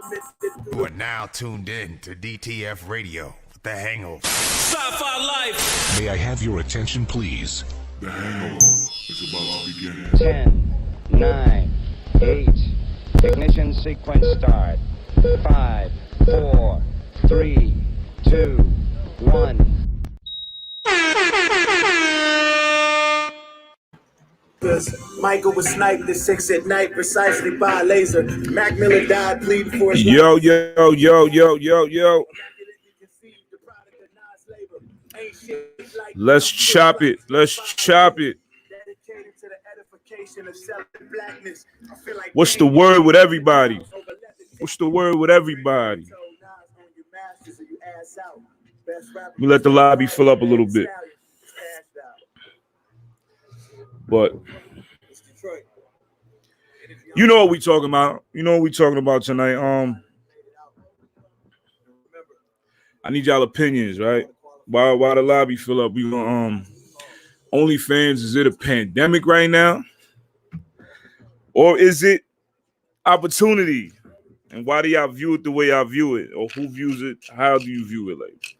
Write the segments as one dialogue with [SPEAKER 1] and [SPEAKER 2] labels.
[SPEAKER 1] You are now tuned in to DTF Radio, The Hangover.
[SPEAKER 2] Sci-Fi Life.
[SPEAKER 3] May I have your attention, please?
[SPEAKER 4] The Hangover is about to begin.
[SPEAKER 5] 10, 9, 8. Ignition sequence start. 5, 4, 3, 2, 1.
[SPEAKER 6] Michael was sniped at 6 at night precisely by a laser. Mac Miller died bleeding for his
[SPEAKER 7] Yo. Let's chop it. What's the word with everybody? Let me let the lobby fill up a little bit. But you know what we talking about. You know what we talking about tonight. I need y'all opinions, right? While the lobby fill up, we gonna Onlyfans, is it a pandemic right now? Or is it opportunity? And why do y'all view it the way y'all view it? Or who views it? How do you view it? Like,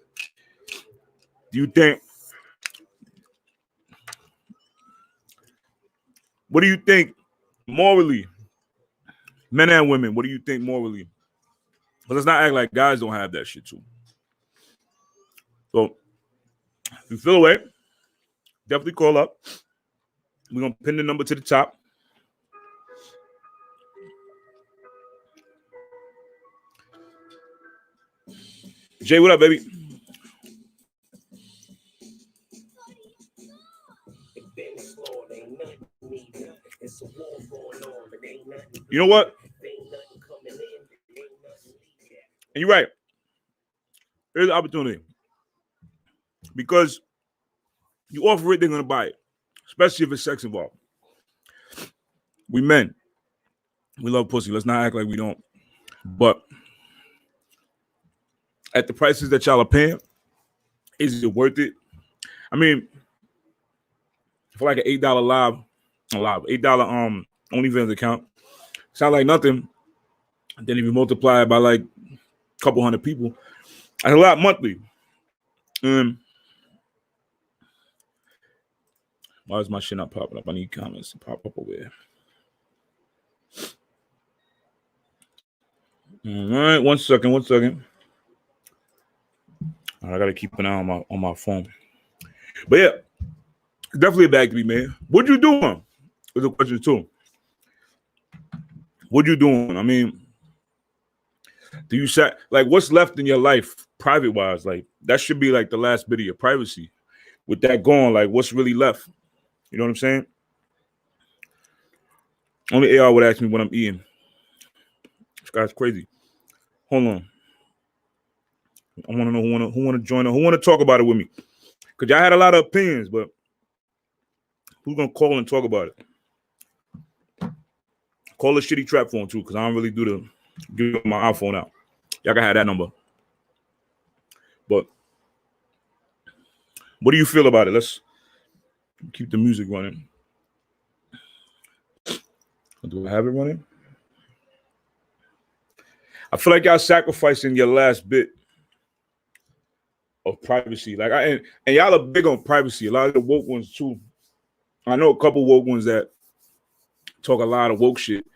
[SPEAKER 7] do you think? What do you think morally? Men and women, what do you think morally? But let's not act like guys don't have that shit too. So if you feel away, definitely call up. We're gonna pin the number to the top. Jay, what up, baby? You know what? And you're right. There's an opportunity. Because you offer it, they're going to buy it. Especially if it's sex involved. We men. We love pussy. Let's not act like we don't. But at the prices that y'all are paying, is it worth it? I mean, for like an $8 $8 OnlyFans account, sound like nothing. Then if you multiply it by like a couple hundred people, that's a lot monthly. Why is my shit not popping up? I need comments to pop up over here. All right, one second. I gotta keep an eye on my phone. But yeah, definitely a bag to be made. What you doing? Is a question too. What you doing? I mean, do you set like what's left in your life, private wise? Like that should be like the last bit of your privacy. With that going, like what's really left? You know what I'm saying? Only AR would ask me what I'm eating. This guy's crazy. Hold on. I want to know who want to join, who want to talk about it with me. Because y'all had a lot of opinions, but who's going to call and talk about it? Call a shitty trap phone, too, because I don't really do the give my iPhone out. Y'all can have that number. But what do you feel about it? Let's keep the music running. Do I have it running? I feel like y'all sacrificing your last bit of privacy. Like and y'all are big on privacy. A lot of the woke ones too. I know a couple woke ones that talk a lot of woke shit,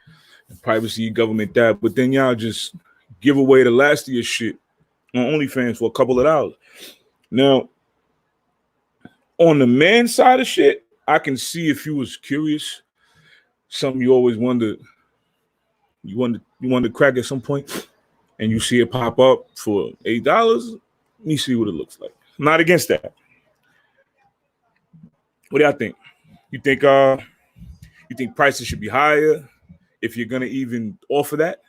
[SPEAKER 7] privacy, government that, but then y'all just give away the last of your shit on OnlyFans for a couple of hours. Now, on the man side of shit, I can see if you was curious, something you always wondered, you wanted to crack at some point, and you see it pop up for $8. Let me see what it looks like. I'm not against that. What do y'all think? You think prices should be higher if you're gonna even offer that?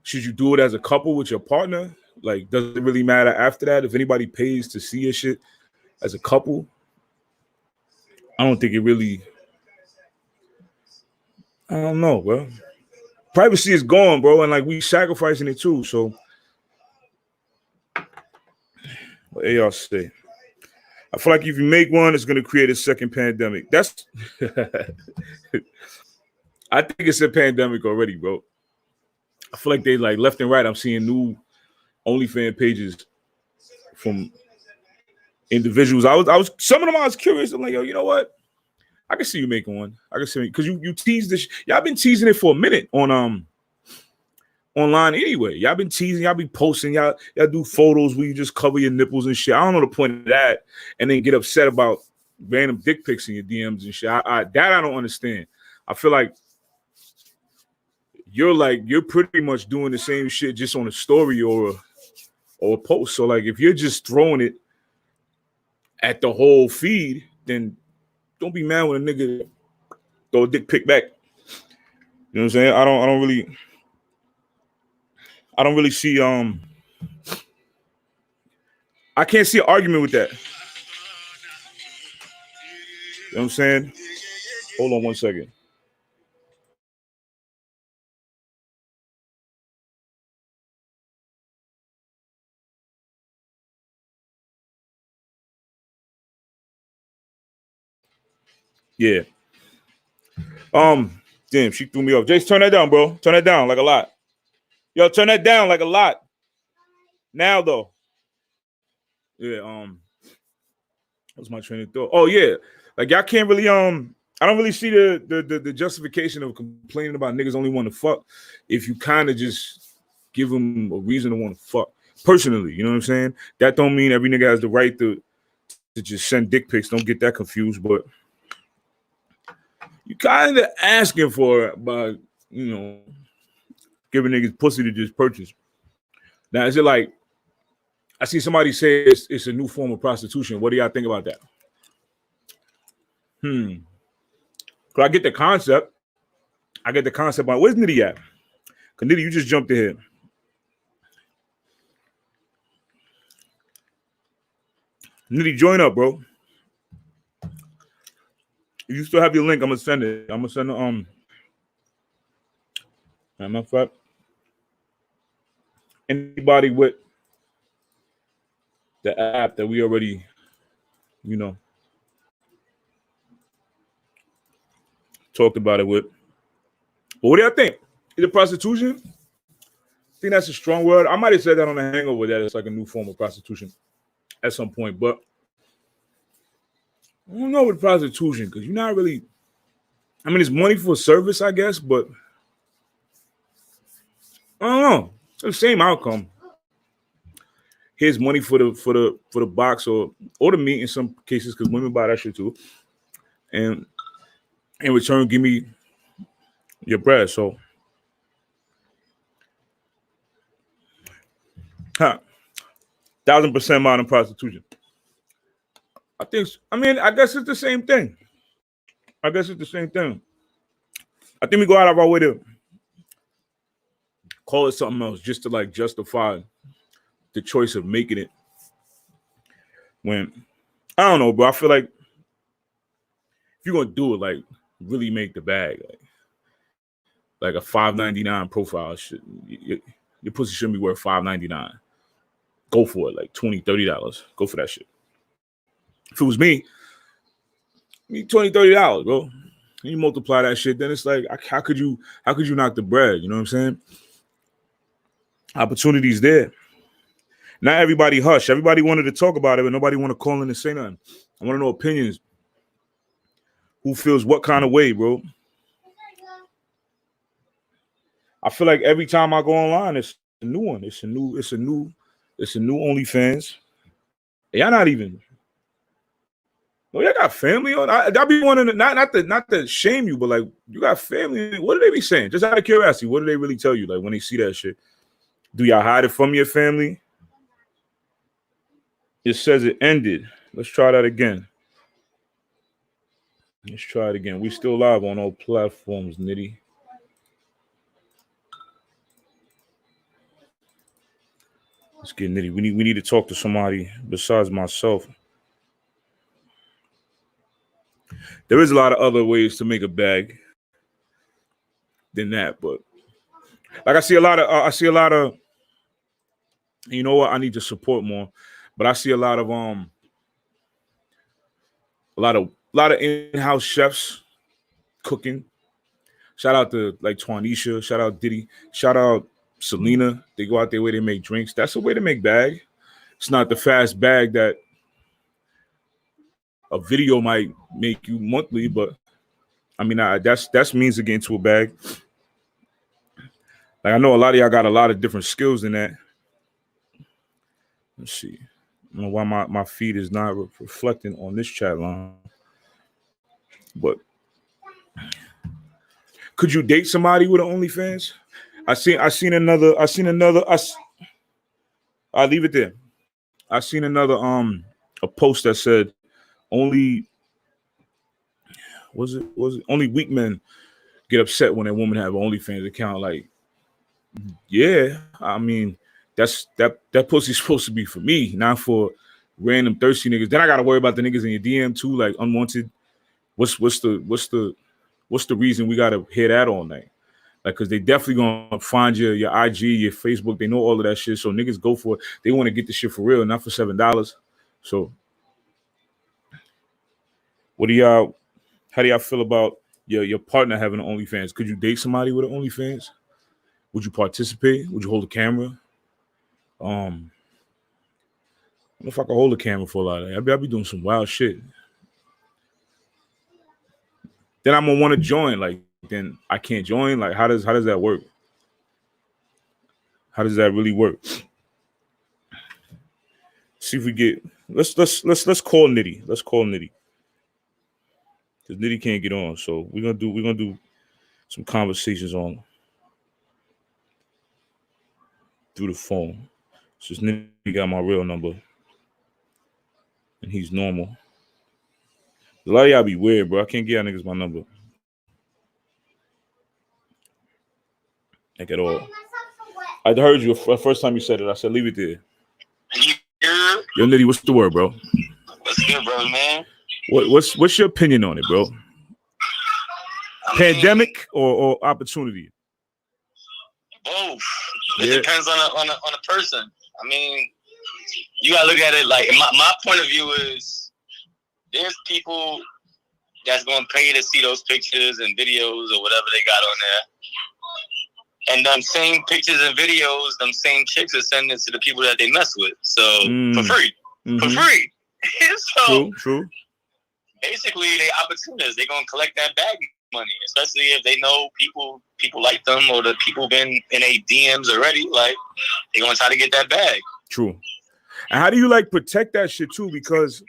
[SPEAKER 7] Should you do it as a couple with your partner? Like, does it really matter after that if anybody pays to see your shit as a couple? I don't think it really. I don't know, bro. Privacy is gone, bro, and like we sacrificing it too. So, what y'all say? I feel like if you make one, it's gonna create a second pandemic. That's I think it's a pandemic already, bro. I feel like they like left and right. I'm seeing new OnlyFans pages from individuals. I was some of them I was curious. I'm like, yo, you know what? I can see you making one. I can see because you tease this. Y'all been teasing it for a minute on online anyway. Y'all been teasing, y'all be posting, y'all do photos where you just cover your nipples and shit. I don't know the point of that, and then get upset about random dick pics in your DMs and shit. I don't understand. I feel like you're pretty much doing the same shit just on a story or a post. So like if you're just throwing it at the whole feed, then don't be mad when a nigga throw a dick pic back. You know what I'm saying? I don't really see I can't see an argument with that. You know what I'm saying? Hold on one second. Yeah. Damn, she threw me off. Jace, turn that down, bro. Turn that down like a lot. Yo, turn that down like a lot. Now though. Yeah, what's my train of thought? Oh yeah. Like y'all can't really I don't really see the justification of complaining about niggas only want to fuck if you kind of just give them a reason to want to fuck. Personally, you know what I'm saying? That don't mean every nigga has the right to just send dick pics. Don't get that confused, but you kind of asking for it by, you know, giving niggas pussy to just purchase. Now, is it like, I see somebody say it's a new form of prostitution. What do y'all think about that? Cause I get the concept. But where's Nitty at? Cause Nitty, you just jumped ahead. Nitty, join up, bro. If you still have your link, I'm gonna send it. I'm gonna send the matter of fact, anybody with the app that we already, you know, talked about it with. But what do y'all think? Is it prostitution? I think that's a strong word. I might have said that on the Hangover that it's like a new form of prostitution at some point, but I don't know with prostitution because you're not really. I mean, it's money for service, I guess, but I don't know. It's the same outcome. Here's money for the box or the meat in some cases because women buy that shit too, and in return, give me your bread. So, 1,000% modern prostitution. I guess it's the same thing. I think we go out of our way to call it something else just to like justify the choice of making it. When I don't know, bro. I feel like if you're gonna do it, like really make the bag, like a $5.99 profile shit. Your pussy shouldn't be worth $5.99. Go for it, like $20, $30. Go for that shit. If it was me, $20, $30, bro. And you multiply that shit, then it's like, how could you knock the bread? You know what I'm saying? Opportunities there. Not everybody hush. Everybody wanted to talk about it, but nobody want to call in and say nothing. I want to know opinions. Who feels what kind of way, bro? I feel like every time I go online, it's a new one. It's a new OnlyFans. Y'all not even. No, y'all got family on. I be wanting not to shame you, but like you got family. What do they be saying? Just out of curiosity, what do they really tell you? Like when they see that shit, do y'all hide it from your family? It says it ended. Let's try that again. Let's try it again. We still live on all platforms, Nitty. Let's get Nitty. We need to talk to somebody besides myself. There is a lot of other ways to make a bag than that, but like I see a lot of. You know what? I need to support more, but I see a lot of in-house chefs cooking. Shout out to like Twanisha. Shout out Diddy. Shout out Selena. They go out their way. They make drinks. That's a way to make bag. It's not the fast bag that a video might make you monthly, but I mean, that's means to get into a bag. Like I know a lot of y'all got a lot of different skills in that. Let's see. I don't know why my feed is not reflecting on this chat line. But could you date somebody with an OnlyFans? I'll leave it there. I seen another a post that said only weak men get upset when a woman have an OnlyFans account. Like, yeah, I mean, that pussy's supposed to be for me, not for random thirsty niggas. Then I gotta worry about the niggas in your DM too, like unwanted. What's the reason we gotta hear that all night? Like, cause they definitely gonna find your IG, your Facebook. They know all of that shit. So niggas go for it. They want to get the shit for real, not for $7. So, how do y'all feel about your partner having an OnlyFans? Could you date somebody with an OnlyFans? Would you participate? Would you hold a camera? I don't know if I can hold a camera for a lot of that. I'll be doing some wild shit. Then I'm gonna want to join. Like, then I can't join. Like, how does that work? How does that really work? See if we get. Let's call Nitty. Let's call Nitty. Because Nitty can't get on, so we're gonna do some conversations on through the phone. Since Nitty got my real number, and he's normal. A lot of y'all be weird, bro. I can't get y'all niggas my number. Like at all. I heard you the first time you said it. I said leave it there. Yo, Nitty, what's the word, bro?
[SPEAKER 8] What's good, bro, man?
[SPEAKER 7] What's your opinion on it, bro? Pandemic or opportunity?
[SPEAKER 8] Both. It depends on a person. I mean, you gotta look at it like my point of view is there's people that's gonna pay to see those pictures and videos or whatever they got on there. And them same pictures and videos, them same chicks are sending it to the people that they mess with. So for free.
[SPEAKER 7] Mm-hmm.
[SPEAKER 8] For free. So
[SPEAKER 7] True.
[SPEAKER 8] basically they opportunists. They're gonna collect that bag money, especially if they know people like them or the people been in a DMs already. Like they're gonna try to get that bag.
[SPEAKER 7] True. And how do you like protect that shit too? Because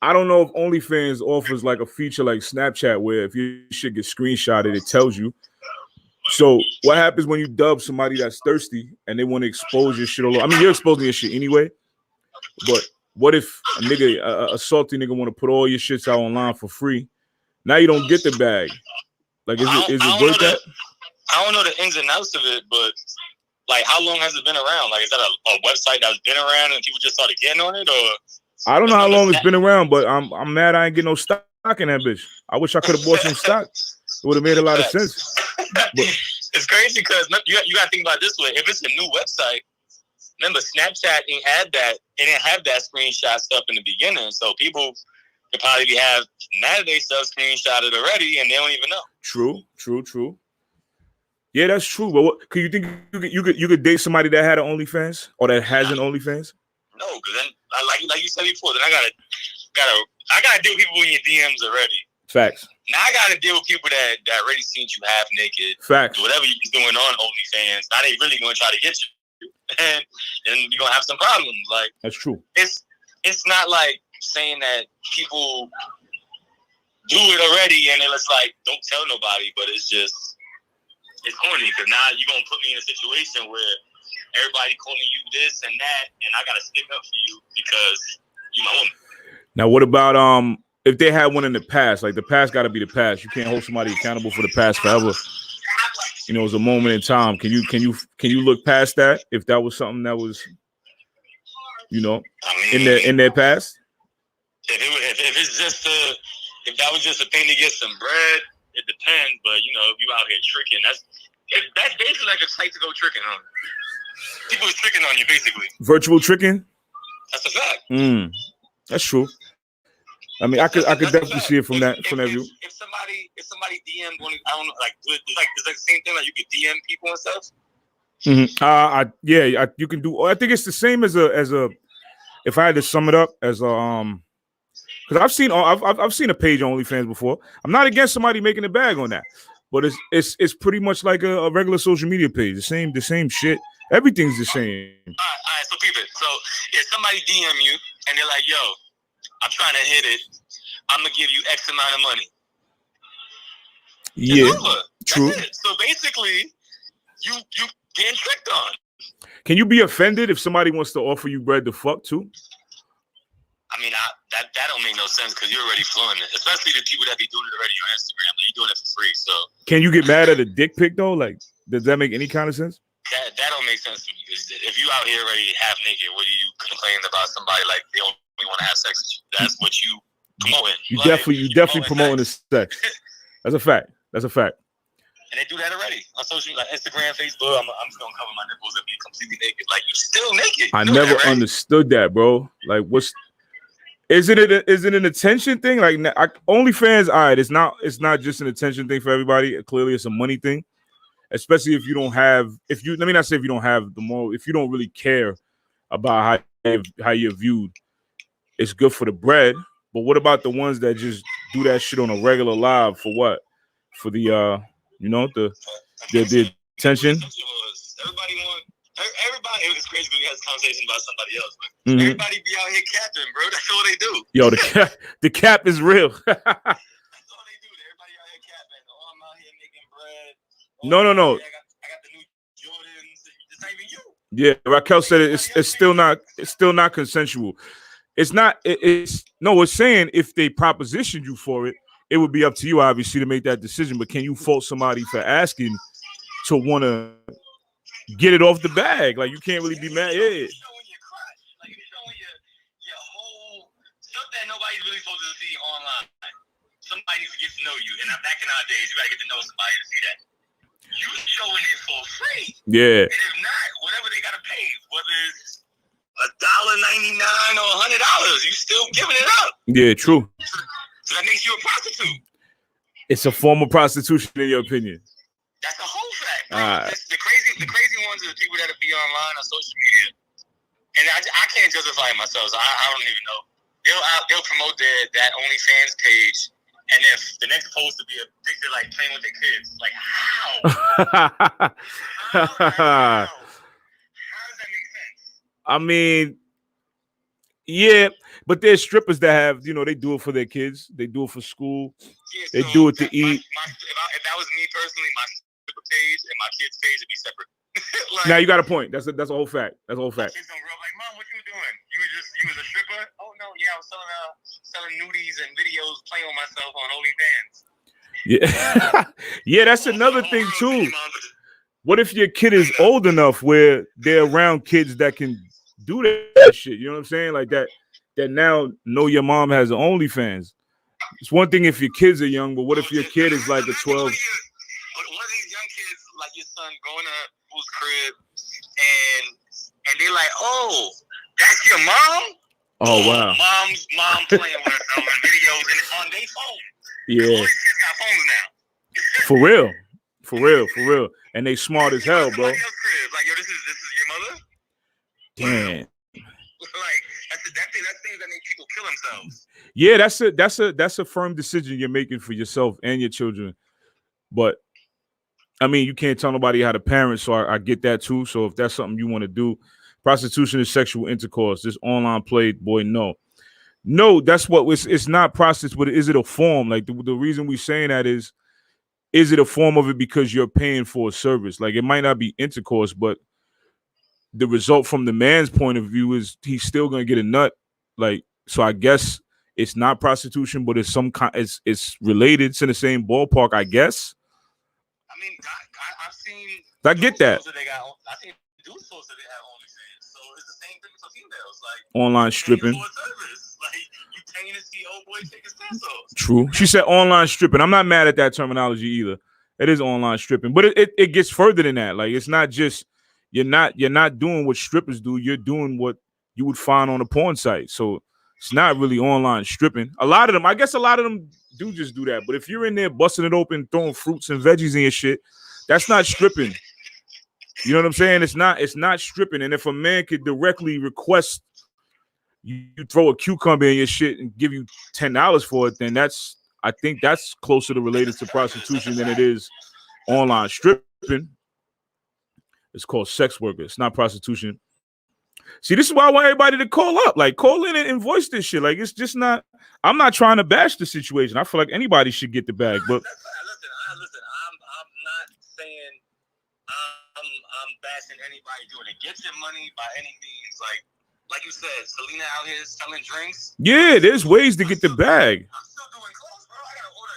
[SPEAKER 7] I don't know if OnlyFans offers like a feature like Snapchat where if your shit gets screenshotted, it tells you. So what happens when you dub somebody that's thirsty and they want to expose your shit all over? I mean, you're exposing your shit anyway, but what if a salty nigga want to put all your shits out online for free? Now you don't get the bag. Like, is it worth that?
[SPEAKER 8] I don't know the ins and outs of it, but like, how long has it been around? Like, is that a website that's been around and people just started getting on it, or?
[SPEAKER 7] I don't know how long it's been around, but I'm mad I ain't get no stock in that bitch. I wish I could have bought some stock. It would have made a lot of sense. But
[SPEAKER 8] it's crazy because you got to think about it this way. If it's a new website, remember Snapchat didn't have that screenshot stuff in the beginning, so people could probably have mad at they stuff screenshotted already, and they don't even know.
[SPEAKER 7] True. Yeah, that's true. But what, could you think you could date somebody that had an OnlyFans or that has an OnlyFans? No,
[SPEAKER 8] because then like you said before, then I gotta deal with people in your DMs already.
[SPEAKER 7] Facts.
[SPEAKER 8] Now I gotta deal with people that already seen you half naked.
[SPEAKER 7] Facts.
[SPEAKER 8] Whatever you're doing on OnlyFans, now they really gonna try to get you, and you're gonna have some problems. Like,
[SPEAKER 7] that's true.
[SPEAKER 8] It's not like saying that people do it already and it's like don't tell nobody, but it's corny because now you're gonna put me in a situation where everybody calling you this and that, and I gotta stick up for you because you my woman.
[SPEAKER 7] Now, what about if they had one in the past? Like, the past got to be the past. You can't hold somebody accountable for the past forever. You know, it's a moment in time. Can you look past that if that was something that was, you know, in their past?
[SPEAKER 8] If that was just a thing to get some bread, it depends. But you know, if you out here tricking, that's basically like a site to go tricking on. People is tricking on you, basically.
[SPEAKER 7] Virtual tricking.
[SPEAKER 8] That's a fact.
[SPEAKER 7] That's true. I mean, I could definitely see it from that
[SPEAKER 8] If
[SPEAKER 7] view.
[SPEAKER 8] if somebody DM one, I don't know, like it's like the same thing. Like you could DM people and stuff.
[SPEAKER 7] You can do. I think it's the same as a. If I had to sum it up as a because I've seen a page on OnlyFans before. I'm not against somebody making a bag on that, but it's pretty much like a regular social media page. The same shit. Everything's the same.
[SPEAKER 8] All right. So keep it. So if somebody DM you and they're like, "Yo, I'm trying to hit it. I'm gonna give you X amount of money."
[SPEAKER 7] Yeah, true.
[SPEAKER 8] So basically, you getting tricked on.
[SPEAKER 7] Can you be offended if somebody wants to offer you bread to fuck too?
[SPEAKER 8] I mean, that don't make no sense because you're already flowing it, especially the people that be doing it already on Instagram. Like, you're doing it for free. So
[SPEAKER 7] can you get mad at a dick pic though? Like, does that make any kind of sense?
[SPEAKER 8] That don't make sense to me. Because if you out here already half naked, what are you complaining about somebody like they only want to have sex with you? That's what you promoting.
[SPEAKER 7] You definitely promoting the sex. That's a fact.
[SPEAKER 8] And they do that already on social, like Instagram, Facebook. I'm just gonna cover my nipples and be completely naked. Like, you're still naked.
[SPEAKER 7] I never understood that, bro. Like, is it an attention thing? Like, OnlyFans, all right, it's not just an attention thing for everybody. Clearly, it's a money thing, especially if you don't have. Let me not say if you don't have the moral. If you don't really care about how you're viewed, it's good for the bread. But what about the ones that just do that shit on a regular live for what? For the the attention. Everybody, it was crazy when we had this conversation about somebody else, but everybody be out here capping, bro. That's all they do. Yo, the cap is real.
[SPEAKER 8] That's all they do. Everybody out here capping. Oh, I'm out here making bread.
[SPEAKER 7] No.
[SPEAKER 8] I got the new Jordans. It's not even you.
[SPEAKER 7] Yeah, Raquel said it's still not consensual. It's not. It's saying if they propositioned you for it, it would be up to you, obviously, to make that decision. But can you fault somebody for asking to want to get it off the bag? Like, you can't really be mad. Yeah.
[SPEAKER 8] You're showing your crotch. Like, you're showing your whole stuff that nobody's really supposed to see online. Somebody needs to get to know you. And back in our days, you gotta get to know somebody to see that. You're showing it for free.
[SPEAKER 7] Yeah.
[SPEAKER 8] And if not, whatever they gotta pay, whether it's $1.99 or $100, you still giving it up.
[SPEAKER 7] Yeah, true.
[SPEAKER 8] So that makes you a prostitute.
[SPEAKER 7] It's a form of prostitution, in your opinion.
[SPEAKER 8] That's a whole fact. The crazy ones are the people that be online on social media, and I can't justify it myself. So I don't even know. They'll promote that OnlyFans page, and if the next post would be a picture like playing with their kids, like how? How does that make sense?
[SPEAKER 7] I mean, yeah, but there's strippers that have, they do it for their kids. They do it for school.
[SPEAKER 8] Yeah,
[SPEAKER 7] they do it to eat.
[SPEAKER 8] If that was me personally, my stripper page and my kids' page would be separate. Like,
[SPEAKER 7] now you got a point. That's a whole fact. That's a whole fact.
[SPEAKER 8] Kids don't grow up like, Mom, what you doing? You was a stripper? Oh no, yeah, I was selling nudies and videos, playing with myself on OnlyFans.
[SPEAKER 7] Yeah, yeah, that's another thing too. What if your kid is old enough where they're around kids that can do that shit? You know what I'm saying? Like that now know your mom has an OnlyFans. It's one thing if your kids are young, but what if your kid is like a 12?
[SPEAKER 8] But one of these young kids, like your son, going to whose crib, and they're like, "Oh, that's your mom."
[SPEAKER 7] Oh wow.
[SPEAKER 8] Mom playing with herself in videos and it's on their phone.
[SPEAKER 7] Yeah.
[SPEAKER 8] All these kids got phones now.
[SPEAKER 7] For real. And they smart as hell, bro.
[SPEAKER 8] Like, yo, this is your mother?
[SPEAKER 7] Damn.
[SPEAKER 8] Like, that's things that make people kill themselves.
[SPEAKER 7] Yeah, that's a firm decision you're making for yourself and your children. But I mean, you can't tell nobody how to parent, so I get that too. So if that's something you want to do, prostitution is sexual intercourse. This online play, boy, no, that's what it's not prostitution, but is it a form? Like the reason we're saying that is it a form of it because you're paying for a service? Like, it might not be intercourse, but the result from the man's point of view is he's still gonna get a nut. Like, so I guess it's not prostitution, but it's some kind. It's related. It's in the same ballpark, I guess.
[SPEAKER 8] I mean, I've seen.
[SPEAKER 7] I get that.
[SPEAKER 8] I think dudes supposed to have OnlyFans, so it's the same thing for females. Like
[SPEAKER 7] online stripping.
[SPEAKER 8] Like, you paying to see old boy take his pants off.
[SPEAKER 7] True. She said online stripping. I'm not mad at that terminology either. It is online stripping, but it gets further than that. Like, it's not just you're not doing what strippers do. You're doing what you would find on a porn site. So It's not really online stripping. A lot of them do just do that. But if you're in there busting it open, throwing fruits and veggies in your shit, that's not stripping. You know what I'm saying? It's not stripping. And if a man could directly request you throw a cucumber in your shit and give you $10 for it, then I think that's closer to related to prostitution than it is online stripping. It's called sex worker. It's not prostitution. See, this is why I want everybody to call up. Like, call in and voice this shit. Like, it's just not. I'm not trying to bash the situation. I feel like anybody should get the bag. But
[SPEAKER 8] listen, I'm not saying I'm bashing anybody doing it. Get your money by any means. Like you said, Selena out here selling drinks.
[SPEAKER 7] Yeah, there's ways to get the bag.
[SPEAKER 8] I'm still doing clothes, bro. I gotta order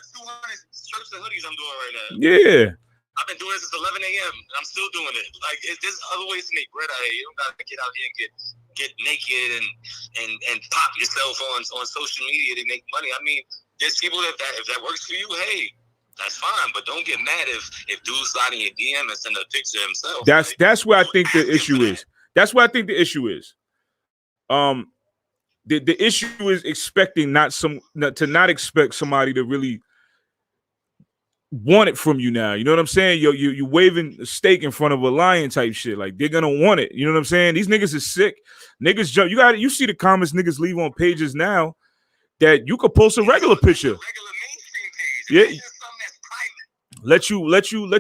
[SPEAKER 8] 200 shirts and hoodies. I'm doing right now.
[SPEAKER 7] Yeah.
[SPEAKER 8] I've been doing this since 11 a.m. I'm still doing it. Like, there's other ways to make bread out here. You don't gotta get out here and get naked and pop yourself on social media to make money. I mean, there's people if that works for you, hey, that's fine. But don't get mad if dudes slide in your DM and send a picture of himself.
[SPEAKER 7] That's where I think the issue is. That's where I think the issue is. The issue is expecting not expect somebody to really want it from you now. You know what I'm saying? You waving a steak in front of a lion type shit. Like, they're gonna want it. You know what I'm saying? These niggas is sick. Niggas jump. You see the comments niggas leave on pages now that you could post a regular picture.
[SPEAKER 8] Regular mainstream page.
[SPEAKER 7] Yeah. Let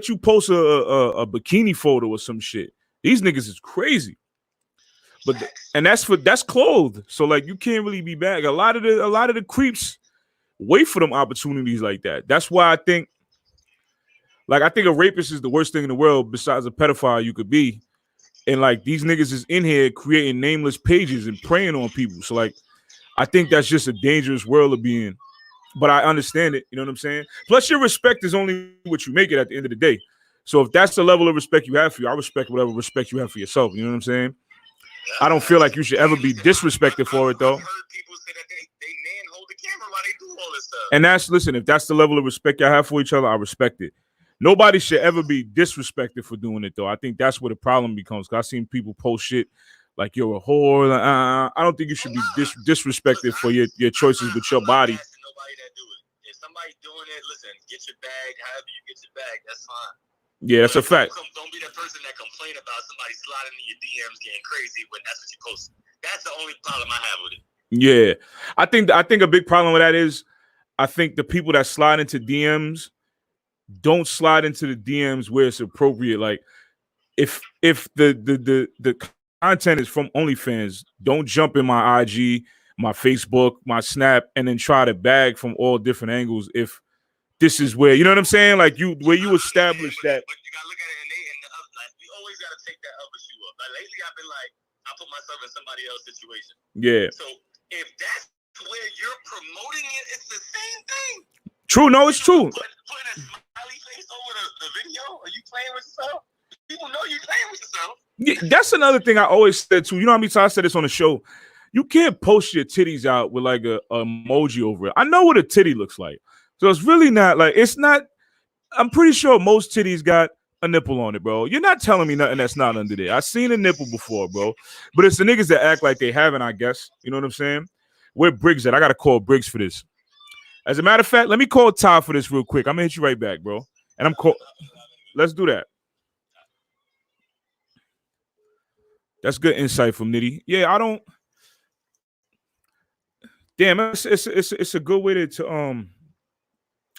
[SPEAKER 7] you post a bikini photo or some shit. These niggas is crazy. But and that's clothed. So like, you can't really be bad. A lot of the creeps wait for them opportunities like that. That's why I think a rapist is the worst thing in the world besides a pedophile you could be. And like, these niggas is in here creating nameless pages and preying on people. So like, I think that's just a dangerous world to be in. But I understand it. You know what I'm saying? Plus, your respect is only what you make it at the end of the day. So if that's the level of respect you have for you, I respect whatever respect you have for yourself. You know what I'm saying? I don't feel like you should ever be disrespected for it, though.
[SPEAKER 8] I've heard people say that they hold the camera while they do all this stuff.
[SPEAKER 7] And if that's the level of respect y'all have for each other, I respect it. Nobody should ever be disrespected for doing it, though. I think that's where the problem becomes. Cause I've seen people post shit like you're a whore. I don't think you should be disrespected for your choices with your body.
[SPEAKER 8] Nobody that do it. If somebody doing it, listen, get your bag. However you get your bag, that's fine.
[SPEAKER 7] Yeah, that's a fact.
[SPEAKER 8] Don't be that person that complain about somebody sliding in your DMs getting crazy when that's what you post. That's the only problem I have with it.
[SPEAKER 7] Yeah, I think a big problem with that is, I think the people that slide into DMs don't slide into the DMs where it's appropriate. Like, if the content is from OnlyFans, don't jump in my IG, my Facebook, my Snap, and then try to bag from all different angles. If this is where, you know what I'm saying? Like, where you establish that.
[SPEAKER 8] But you gotta look at it like, we always gotta take that other shoe up. Like, lately I've been like, I put myself in somebody else's situation.
[SPEAKER 7] Yeah.
[SPEAKER 8] So if that's where you're promoting it, it's the same thing.
[SPEAKER 7] True, no, it's true.
[SPEAKER 8] Putting a smiley face over the video, are you playing with yourself? People know you're playing with yourself.
[SPEAKER 7] Yeah, that's another thing I always said too. You know how many times I said this on the show? You can't post your titties out with like a emoji over it. I know what a titty looks like. So it's really not like, it's not, I'm pretty sure most titties got a nipple on it, bro. You're not telling me nothing that's not under there. I've seen a nipple before, bro. But it's the niggas that act like they haven't, I guess. You know what I'm saying? Where Briggs at? I got to call Briggs for this. As a matter of fact, let me call Ty for this real quick. I'm going to hit you right back, bro. And let's do that. That's good insight from Nitty. Yeah, I don't. Damn, it's a good way to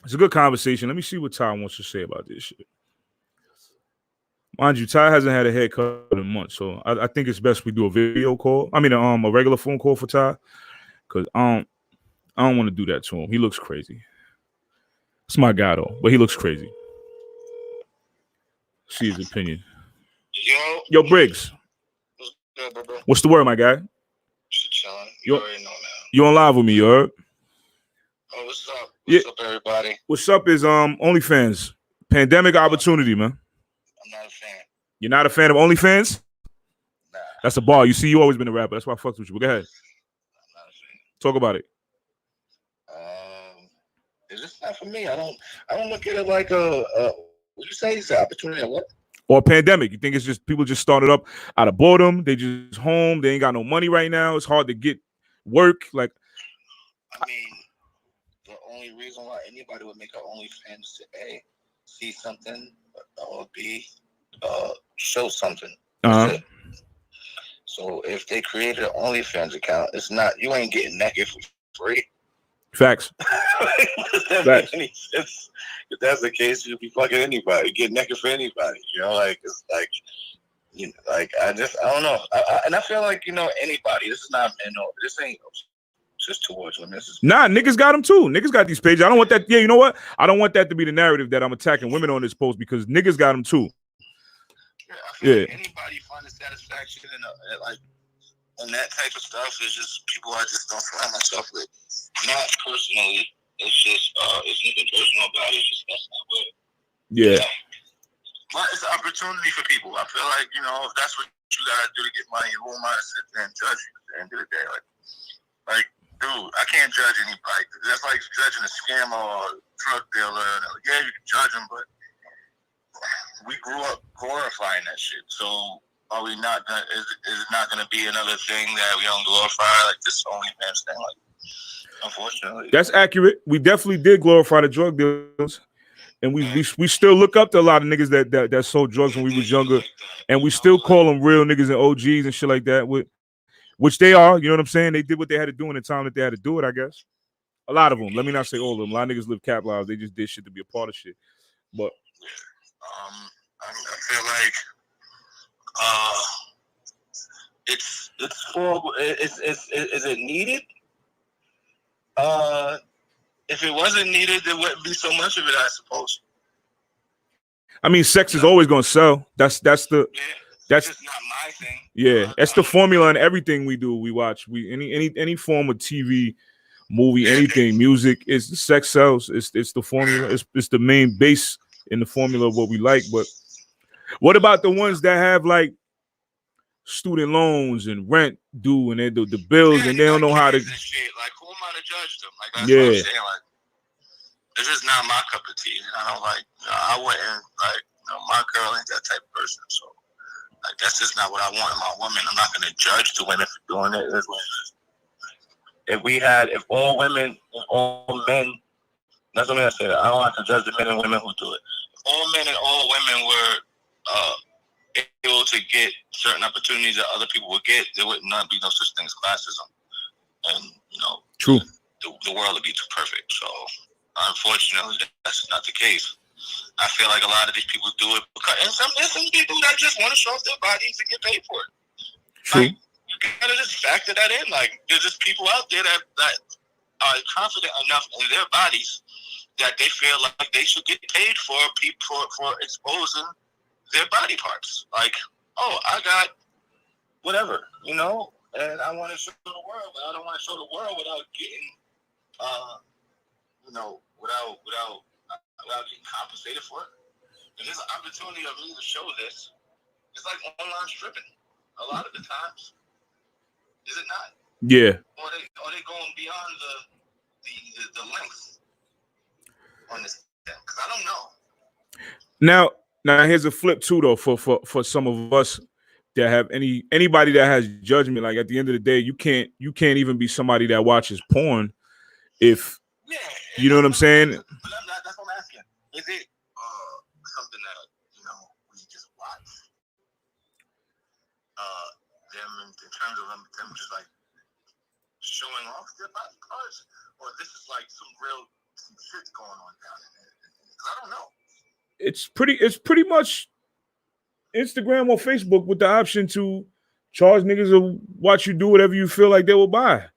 [SPEAKER 7] it's a good conversation. Let me see what Ty wants to say about this shit. Mind you, Ty hasn't had a haircut in months, so I think it's best we do a video call. I mean, a regular phone call for Ty, because I don't want to do that to him. He looks crazy. It's my guy though, but he looks crazy. See his opinion. Yo, Briggs.
[SPEAKER 8] What's good, bro?
[SPEAKER 7] What's the word, my guy?
[SPEAKER 8] Shit, chilling. You already know now.
[SPEAKER 7] You on live with me, you heard?
[SPEAKER 8] Oh, what's up? What's up, everybody?
[SPEAKER 7] What's up is OnlyFans. Pandemic opportunity, man.
[SPEAKER 8] I'm not a fan.
[SPEAKER 7] You're not a fan of OnlyFans?
[SPEAKER 8] Nah.
[SPEAKER 7] That's a bar. You see, you always been a rapper. That's why I fucked with you. But go ahead.
[SPEAKER 8] I'm not a fan.
[SPEAKER 7] Talk about it.
[SPEAKER 8] It's just not for me. I don't look at it like what you say? It's an opportunity or what?
[SPEAKER 7] Or a pandemic. You think it's just people just started up out of boredom? They just home. They ain't got no money right now. It's hard to get work. Like,
[SPEAKER 8] I mean, the only reason why anybody would make an OnlyFans is to A, see something, or B, show something. That's it. So if they created an OnlyFans account, it's not, you ain't getting naked for free.
[SPEAKER 7] Facts.
[SPEAKER 8] Facts. If that's the case, you'll be fucking anybody, get naked for anybody. You know, like it's like, you know, like I don't know. And I feel like, you know, anybody. This is not, you know, this ain't just towards women.
[SPEAKER 7] Nah, niggas got them too. Niggas got these pages. I don't want that. Yeah, you know what? I don't want that to be the narrative that I'm attacking women on this post, because niggas got them too.
[SPEAKER 8] Yeah, I feel like anybody finding satisfaction in that type of stuff is just people I just don't find myself with. Not personally. It's just it's nothing personal about it. It's just that's not what.
[SPEAKER 7] Yeah.
[SPEAKER 8] But it's an opportunity for people. I feel like, you know, if that's what you gotta do to get money, who am I to sit there and judge you at the end of the day? Like, dude, I can't judge anybody. That's like judging a scammer or a drug dealer. Yeah, you can judge them, but we grew up glorifying that shit. So are we not gonna? Is it not gonna be another thing that we don't glorify, like this OnlyFans thing? Like, unfortunately,
[SPEAKER 7] that's accurate. We definitely did glorify the drug dealers, and we still look up to a lot of niggas that sold drugs when we was younger, and we still call them real niggas and OGs and shit like that. Which they are, you know what I'm saying? They did what they had to do in the time that they had to do it, I guess. A lot of them. Let me not say all of them. A lot of niggas live cap lives. They just did shit to be a part of shit. But
[SPEAKER 8] I feel like is it needed? If it wasn't needed, there wouldn't be so much of it, I suppose.
[SPEAKER 7] I mean, sex is always gonna sell. That's just not my
[SPEAKER 8] thing.
[SPEAKER 7] Yeah, that's the formula in everything we do. We watch. Any form of TV, movie, anything, music. It's the sex sells. It's the formula. It's the main base in the formula of what we like. But what about the ones that have like student loans and rent due, and they do the bills, and they don't know how to.
[SPEAKER 8] Shit. Like, who am I to judge them? Like, that's what I'm saying. Like, this is not my cup of tea. I don't like. I wouldn't like. My girl ain't that type of person. So, like, that's just not what I want in my woman. I'm not gonna judge the women for doing it. If all women, if all men, that's what I say. I don't have to judge the men and women who do it. If all men and all women were able to get certain opportunities that other people would get, there would not be no such thing as classism, and you know,
[SPEAKER 7] true.
[SPEAKER 8] The world would be too perfect. So, unfortunately, that's not the case. I feel like a lot of these people do it because, and there's some people that just want to show off their bodies and get paid for it.
[SPEAKER 7] True.
[SPEAKER 8] Like, you gotta just factor that in. Like, there's just people out there that are confident enough in their bodies that they feel like they should get paid for exposing their body parts. Like, oh, I got whatever, you know, and I want to show the world, but I don't want to show the world without getting, you know, without getting compensated for it. And there's an opportunity of me to show this. It's like online stripping. A lot of the times, is it not?
[SPEAKER 7] Yeah.
[SPEAKER 8] Or they going beyond the length on this thing? Because I don't know.
[SPEAKER 7] Now here's a flip too, though, for some of us that have anybody that has judgment. Like, at the end of the day, you can't even be somebody that watches porn if you know what I'm saying.
[SPEAKER 8] That's what I'm asking. Is it something that, you know, we just watch? Them in terms of them just like showing off their body parts, or this is like some shit going on down there? I don't know.
[SPEAKER 7] It's pretty much Instagram or Facebook with the option to charge niggas to watch you do whatever you feel like they will buy.
[SPEAKER 8] And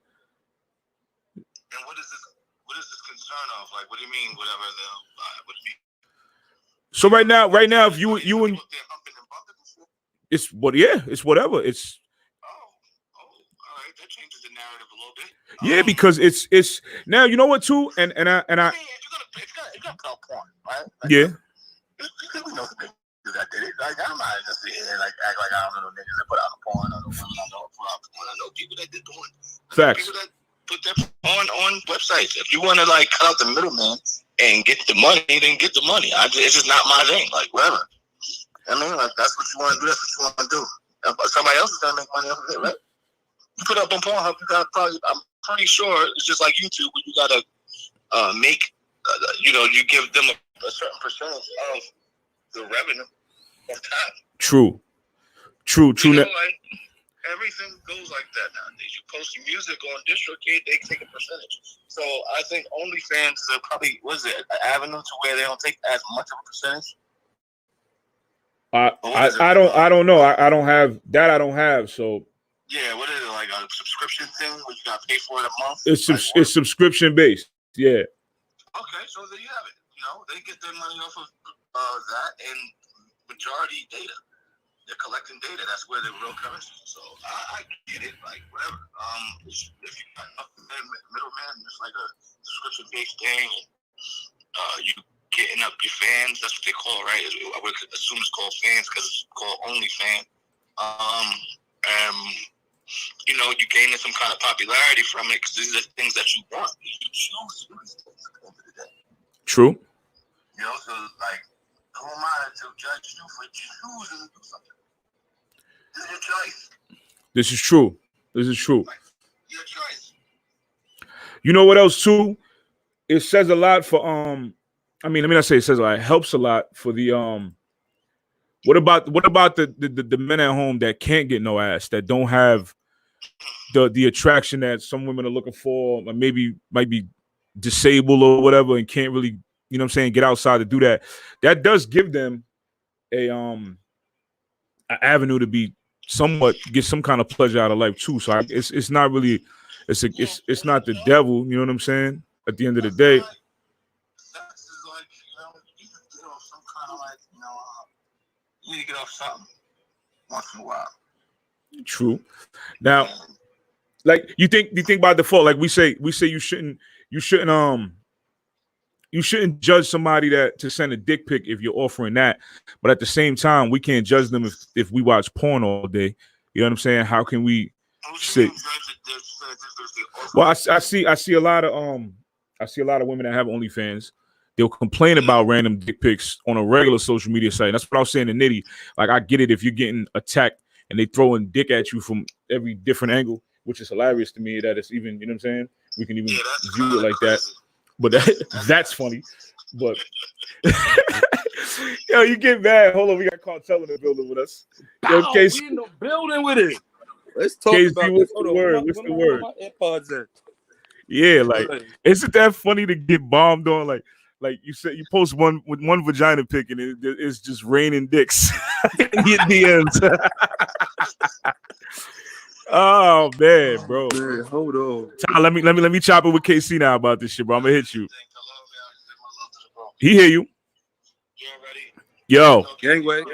[SPEAKER 8] what is this concern of? Like, what do you mean whatever they'll buy? What do you mean?
[SPEAKER 7] So right now, if you and it's whatever. It's
[SPEAKER 8] all right, that changes the narrative a little bit.
[SPEAKER 7] Yeah, because it's now, you know what too, and I
[SPEAKER 8] mean, it's gonna call porn, right? Like,
[SPEAKER 7] yeah.
[SPEAKER 8] We know the niggas that did it. Like, I'm not just sit here and like act like I don't know niggas that put out porn. I know women that don't put out porn. I know people that did porn.
[SPEAKER 7] Facts.
[SPEAKER 8] People that put their porn on websites. If you want to like cut out the middleman and get the money, then get the money. It's just not my thing. Like, whatever. I mean, like, that's what you want to do. That's what you want to do. Somebody else is gonna make money off of it, right? You put up on Pornhub, you got probably. I'm pretty sure it's just like YouTube, where you gotta make. You give them a certain percentage of the revenue of time.
[SPEAKER 7] True.
[SPEAKER 8] Like, everything goes like that nowadays. You post your music on DistroKid, they take a percentage. So I think OnlyFans is probably an avenue to where they don't take as much of a percentage.
[SPEAKER 7] I don't know. I don't have that. I don't have. So
[SPEAKER 8] yeah, what is it, like a subscription thing where you gotta pay for it a month?
[SPEAKER 7] It's subscription based. Yeah.
[SPEAKER 8] Okay, so there you have it. They get their money off of that, and majority data. They're collecting data. That's where the real currency. So I get it. Like whatever. If you got nothing middleman, it's like a subscription-based thing. You getting up your fans. That's what they call, right? I would assume it's called fans because it's called OnlyFans. You're gaining some kind of popularity from it because these are things that you want. You choose to do these things at the end of the day.
[SPEAKER 7] True.
[SPEAKER 8] So like, who am I to judge you for choosing to do something? This is your choice.
[SPEAKER 7] This is true.
[SPEAKER 8] Like, your choice.
[SPEAKER 7] You know what else too? It says a lot for I mean, it says a lot. It helps a lot for the What about the men at home that can't get no ass, that don't have the attraction that some women are looking for, or maybe might be disabled or whatever and can't really, get outside to do that. That does give them a an avenue to be somewhat get some kind of pleasure out of life too. So it's not really it's not the devil, you know what I'm saying? At the end of the day.
[SPEAKER 8] You need to get off something once in a while.
[SPEAKER 7] True. Now, like you think by default, like we say you shouldn't judge somebody to send a dick pic if you're offering that, but at the same time, we can't judge them if we watch porn all day. You know what I'm saying? How can we say? Well, I see a lot of women that have OnlyFans. They'll complain about random dick pics on a regular social media site. That's what I was saying to Nitty. Like, I get it if you're getting attacked and they throwing dick at you from every different angle, which is hilarious to me that it's even, you know what I'm saying? We can even view it like that. But that's funny. But yo, you get mad. Hold on, we got Cartel in the building with us. Yo,
[SPEAKER 2] We in the building with it. Let's talk
[SPEAKER 7] KC,
[SPEAKER 2] about
[SPEAKER 7] what's
[SPEAKER 2] this.
[SPEAKER 7] the word? What's the word?
[SPEAKER 2] My AirPods at?
[SPEAKER 7] Yeah, like, isn't that funny to get bombed on? Like you said, you post one with one vagina pic and it's just raining dicks in your DMs. Oh man, bro.
[SPEAKER 2] Man, hold on.
[SPEAKER 7] Tyler, let me chop it with KC now about this shit, bro. I'm gonna hit you. He hear you. Yo,
[SPEAKER 2] Gangway.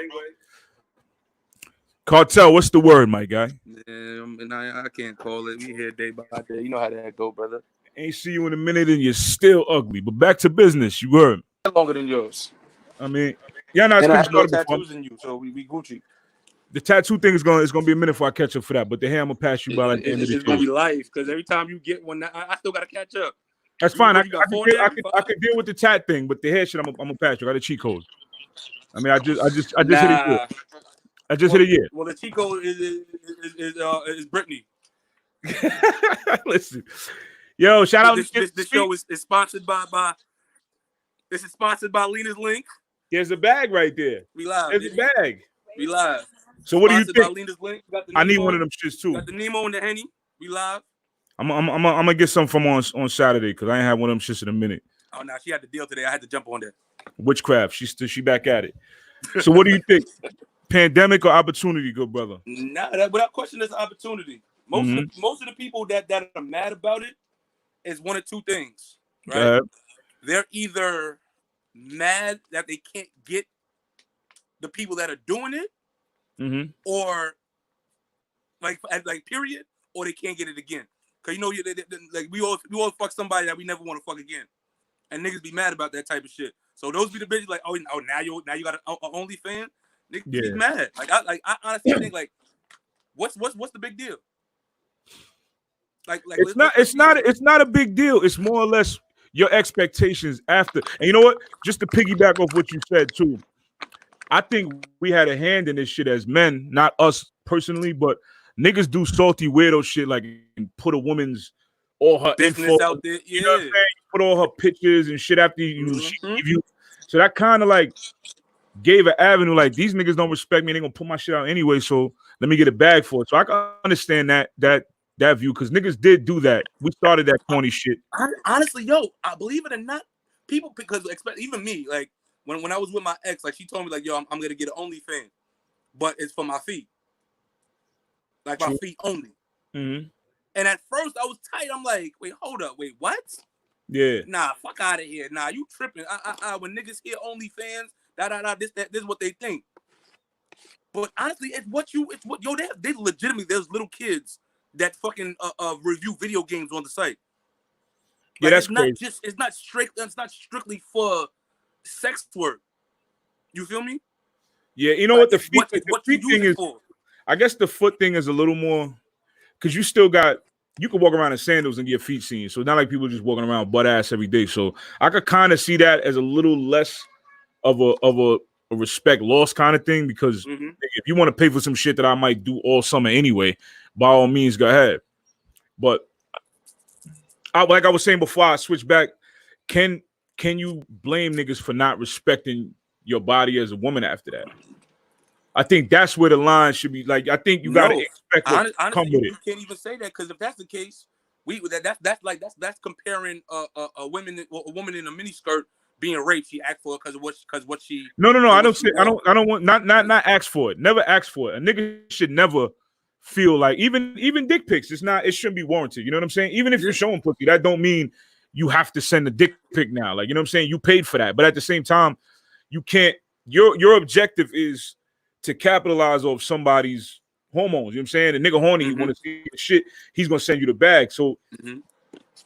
[SPEAKER 7] Cartel, what's the word, my guy?
[SPEAKER 2] And I can't call it. We here day by day. You know how that go, brother.
[SPEAKER 7] Ain't see you in a minute and you're still ugly. But back to business, you heard.
[SPEAKER 2] Longer than yours.
[SPEAKER 7] I mean, yeah, no, it's
[SPEAKER 2] and I have no
[SPEAKER 7] before.
[SPEAKER 2] tattoos in you, so we Gucci.
[SPEAKER 7] The tattoo thing is gonna be a minute before I catch up for that. But the hair I'm gonna pass you by like the end of the
[SPEAKER 2] It's gonna be life because every time you get one, I still gotta catch up.
[SPEAKER 7] That's fine. I can deal with the tat thing, but the hair shit I'm gonna pass you. I got a cheat code. I mean, I just hit it. Yeah. I just hit it. Yeah.
[SPEAKER 2] Well, the cheat code is Brittany.
[SPEAKER 7] Listen, yo, shout out.
[SPEAKER 2] This show is sponsored by. This is sponsored by Lena's Link.
[SPEAKER 7] There's a bag right there.
[SPEAKER 2] We live.
[SPEAKER 7] There's a bag.
[SPEAKER 2] We live.
[SPEAKER 7] So what do you think?
[SPEAKER 2] By Lena's Link.
[SPEAKER 7] I need one of them shits too.
[SPEAKER 2] Got the Nemo and the Henny. We live.
[SPEAKER 7] I'm gonna get some from on Saturday because I ain't had one of them shits in a minute.
[SPEAKER 2] Oh no, she had the deal today. I had to jump on that.
[SPEAKER 7] Witchcraft. She back at it. So what do you think? Pandemic or opportunity, good brother?
[SPEAKER 2] Nah, without question, it's an opportunity. Most of the people that are mad about it is one of two things, right? They're either mad that they can't get the people that are doing it, or like period, or they can't get it again. Cause like we all fuck somebody that we never want to fuck again, and niggas be mad about that type of shit. So those be the bitches like, oh now you got an OnlyFans. Niggas be mad. I honestly think like, what's the big deal? Like it's
[SPEAKER 7] not a big deal. It's more or less your expectations after. And you know what? Just to piggyback off what you said too, I think we had a hand in this shit as men, not us personally, but niggas do salty weirdo shit like and put a woman's all her
[SPEAKER 2] business
[SPEAKER 7] info
[SPEAKER 2] out there. Yeah,
[SPEAKER 7] you know what I'm saying? Put all her pictures and shit after she give you. So that kind of like gave an avenue like these niggas don't respect me. They gonna put my shit out anyway. So let me get a bag for it. So I can understand that view because niggas did do that. We started that corny shit.
[SPEAKER 2] Honestly, yo, I believe it or not, people because even me, like when I was with my ex, like she told me like, yo, I'm gonna get an OnlyFans, but it's for my feet, like my feet only.
[SPEAKER 7] Mm-hmm.
[SPEAKER 2] And at first I was tight. I'm like, wait, hold up, wait, what?
[SPEAKER 7] Yeah.
[SPEAKER 2] Nah, fuck out of here. Nah, you tripping. When niggas hear OnlyFans, this is what they think. But honestly, they legitimately, there's little kids that fucking review video games on the site.
[SPEAKER 7] Yeah,
[SPEAKER 2] like,
[SPEAKER 7] that's
[SPEAKER 2] it's
[SPEAKER 7] crazy.
[SPEAKER 2] It's not strictly for sex work. You feel me?
[SPEAKER 7] Yeah, you know what the feet
[SPEAKER 2] thing is for.
[SPEAKER 7] I guess the foot thing is a little more because you can walk around in sandals and get feet seen. So it's not like people just walking around butt ass every day. So I could kind of see that as a little less of a respect loss kind of thing because if you want to pay for some shit that I might do all summer anyway, by all means, go ahead. But like I was saying before I switch back, can you blame niggas for not respecting your body as a woman after that? I think that's where the line should be. Like, I think you gotta expect what come with it.
[SPEAKER 2] You can't even say that because if that's the case, that's comparing a woman in a miniskirt being raped. She asked for it because what she.
[SPEAKER 7] No. I don't want not ask for it. Never ask for it. A nigga should never feel like even dick pics. It shouldn't be warranted. You know what I'm saying? Even if you're showing pussy, that don't mean you have to send a dick pic now. Like, you know what I'm saying? You paid for that, but at the same time, you can't. Your objective is to capitalize off somebody's hormones. You know what I'm saying? The nigga horny, you want to see shit, he's gonna send you the bag. So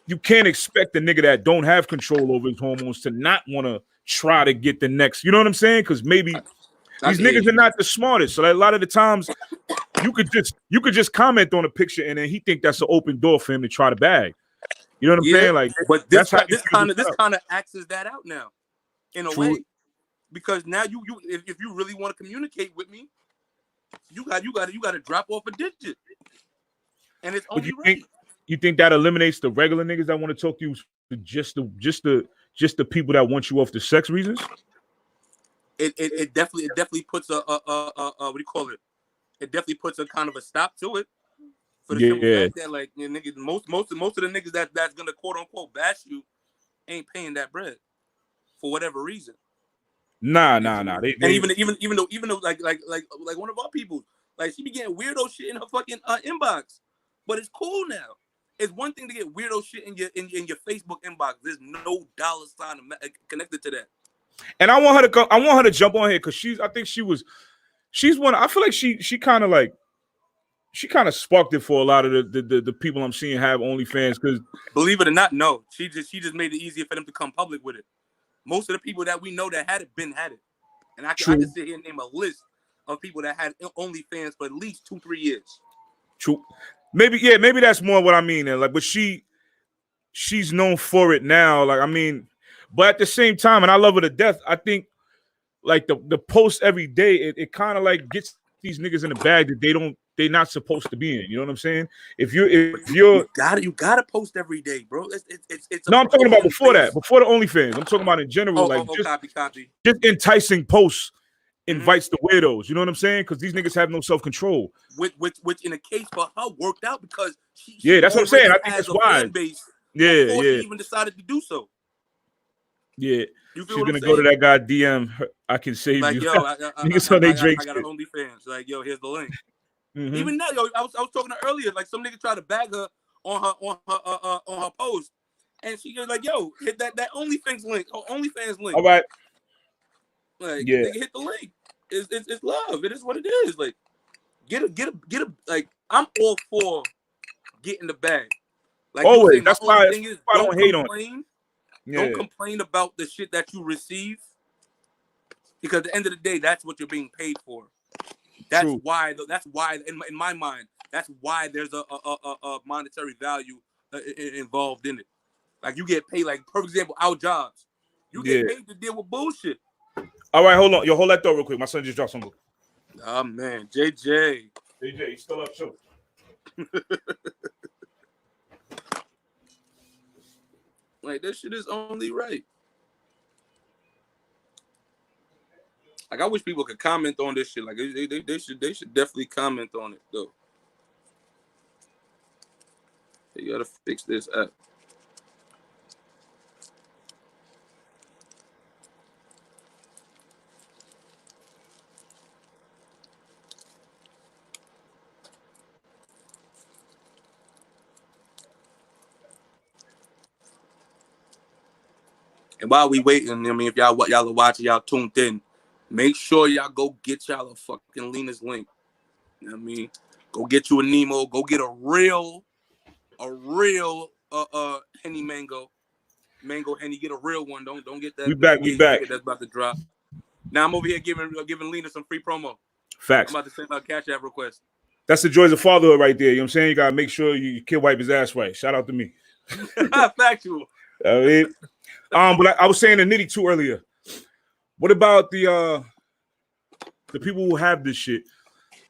[SPEAKER 7] you can't expect the nigga that don't have control over his hormones to not want to try to get the next. You know what I'm saying? Because maybe these niggas are not the smartest. So like, a lot of the times you could just comment on a picture and then he think that's an open door for him to try to bag. You know what I'm saying? Like,
[SPEAKER 2] but this kind of acts as that out now, in a way. Because now if you really want to communicate with me, you got to drop off a digit, and it's only right.
[SPEAKER 7] You think that eliminates the regular niggas that want to talk to you, just the people that want you off the sex reasons?
[SPEAKER 2] It definitely puts a what do you call it? It definitely puts a kind of a stop to it. For the simple fact that like niggas, most of the niggas that's gonna quote unquote bash you ain't paying that bread for whatever reason.
[SPEAKER 7] Nah.
[SPEAKER 2] And even though like one of our people, like she be getting weirdo shit in her fucking inbox, but it's cool now. It's one thing to get weirdo shit in your Facebook inbox. There's no dollar sign connected to that.
[SPEAKER 7] And I want her to jump on here because she's one. I feel like she kind of sparked it for a lot of the people I'm seeing have OnlyFans. Because
[SPEAKER 2] believe it or not, no, she just made it easier for them to come public with it. Most of the people that we know that had it, and I can sit here and name a list of people that had OnlyFans for at least 2-3 years.
[SPEAKER 7] True, maybe that's more what I mean. Like, but she's known for it now. Like, I mean, but at the same time, and I love her to death. I think like the post every day, it kind of like gets these niggas in the bag that they're not supposed to be in. You know what I'm saying? You
[SPEAKER 2] gotta post every day, bro. It's
[SPEAKER 7] no, I'm talking about before that, before the OnlyFans. I'm talking about in general,
[SPEAKER 2] copy.
[SPEAKER 7] Just enticing posts invites the weirdos. You know what I'm saying? Because these niggas have no self control.
[SPEAKER 2] Which in a case for her worked out because she
[SPEAKER 7] that's what I'm saying. I think that's why.
[SPEAKER 2] She even decided to do so.
[SPEAKER 7] Yeah, she's gonna go to that guy DM. I can save
[SPEAKER 2] like,
[SPEAKER 7] you.
[SPEAKER 2] Yo, I got an OnlyFans. Like, yo, here's the link. Even now, yo, I was talking to her earlier. Like, some nigga tried to bag her on her post, and she was like, "Yo, hit that OnlyFans link. OnlyFans link."
[SPEAKER 7] All right.
[SPEAKER 2] Like, nigga, hit the link. It's love. It is what it is. Like, get a. Like, I'm all for getting the bag. Like,
[SPEAKER 7] always. That's why I don't hate on it.
[SPEAKER 2] Don't complain about the shit that you receive, because at the end of the day, that's what you're being paid for. That's true. Why in my mind, that's why there's a monetary value involved in it. Like, you get paid. Like, for example, our jobs, you get paid to deal with bullshit.
[SPEAKER 7] All right, hold on. Yo, hold that thought real quick. My son just dropped something.
[SPEAKER 2] Oh man, JJ,
[SPEAKER 7] you still up too?
[SPEAKER 2] Like, that shit is only right. Like, I wish people could comment on this shit. Like, they should definitely comment on it though. They gotta fix this app. And while we waiting, I mean, if y'all are watching, y'all tuned in, make sure y'all go get y'all a fucking Lena's link. You know what I mean? Go get you a Nemo. Go get a real Henny mango Henny. Get a real one. Don't get that.
[SPEAKER 7] We back.
[SPEAKER 2] That's about to drop. Now I'm over here giving Lena some free promo.
[SPEAKER 7] Facts.
[SPEAKER 2] I'm about to send her a Cash App request.
[SPEAKER 7] That's the joys of fatherhood right there. You know what I'm saying? You gotta make sure your kid wipe his ass right. Shout out to me.
[SPEAKER 2] Factual.
[SPEAKER 7] I mean, but I was saying to Nitty too earlier. What about the people who have this shit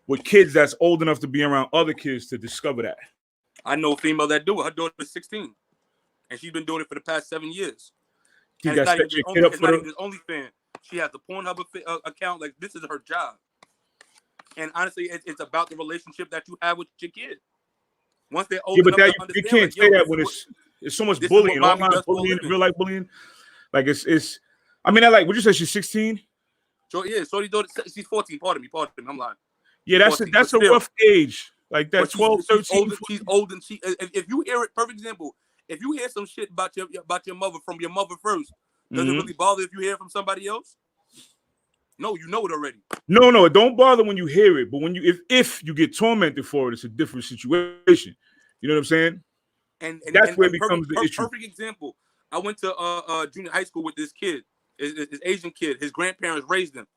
[SPEAKER 7] with kids that's old enough to be around other kids to discover that?
[SPEAKER 2] I know a female that do it. Her daughter is 16, and she's been doing it for the past 7 years.
[SPEAKER 7] You
[SPEAKER 2] And
[SPEAKER 7] got
[SPEAKER 2] it's
[SPEAKER 7] set
[SPEAKER 2] not
[SPEAKER 7] your
[SPEAKER 2] even
[SPEAKER 7] kid up for
[SPEAKER 2] just OnlyFans. She has the Pornhub account. Like, this is her job. And honestly, it's about the relationship that you have with your kid. Once they're old enough to understand,
[SPEAKER 7] you can't say that when it's so much bullying, online bullying, real life bullying. Like it's. I mean, would you say she's 16?
[SPEAKER 2] So yeah, so she's 14. Pardon me. I'm lying.
[SPEAKER 7] Yeah, that's a rough age. Like that 12, 13.
[SPEAKER 2] She's old, and if you hear it, perfect example. If you hear some shit about your mother from your mother first, does it really bother if you hear it from somebody else? No, you know it already. No,
[SPEAKER 7] it don't bother when you hear it, but when if you get tormented for it, it's a different situation. You know what I'm saying?
[SPEAKER 2] And
[SPEAKER 7] that's where it becomes the issue.
[SPEAKER 2] Perfect example. I went to junior high school with this kid, this Asian kid. His grandparents raised him,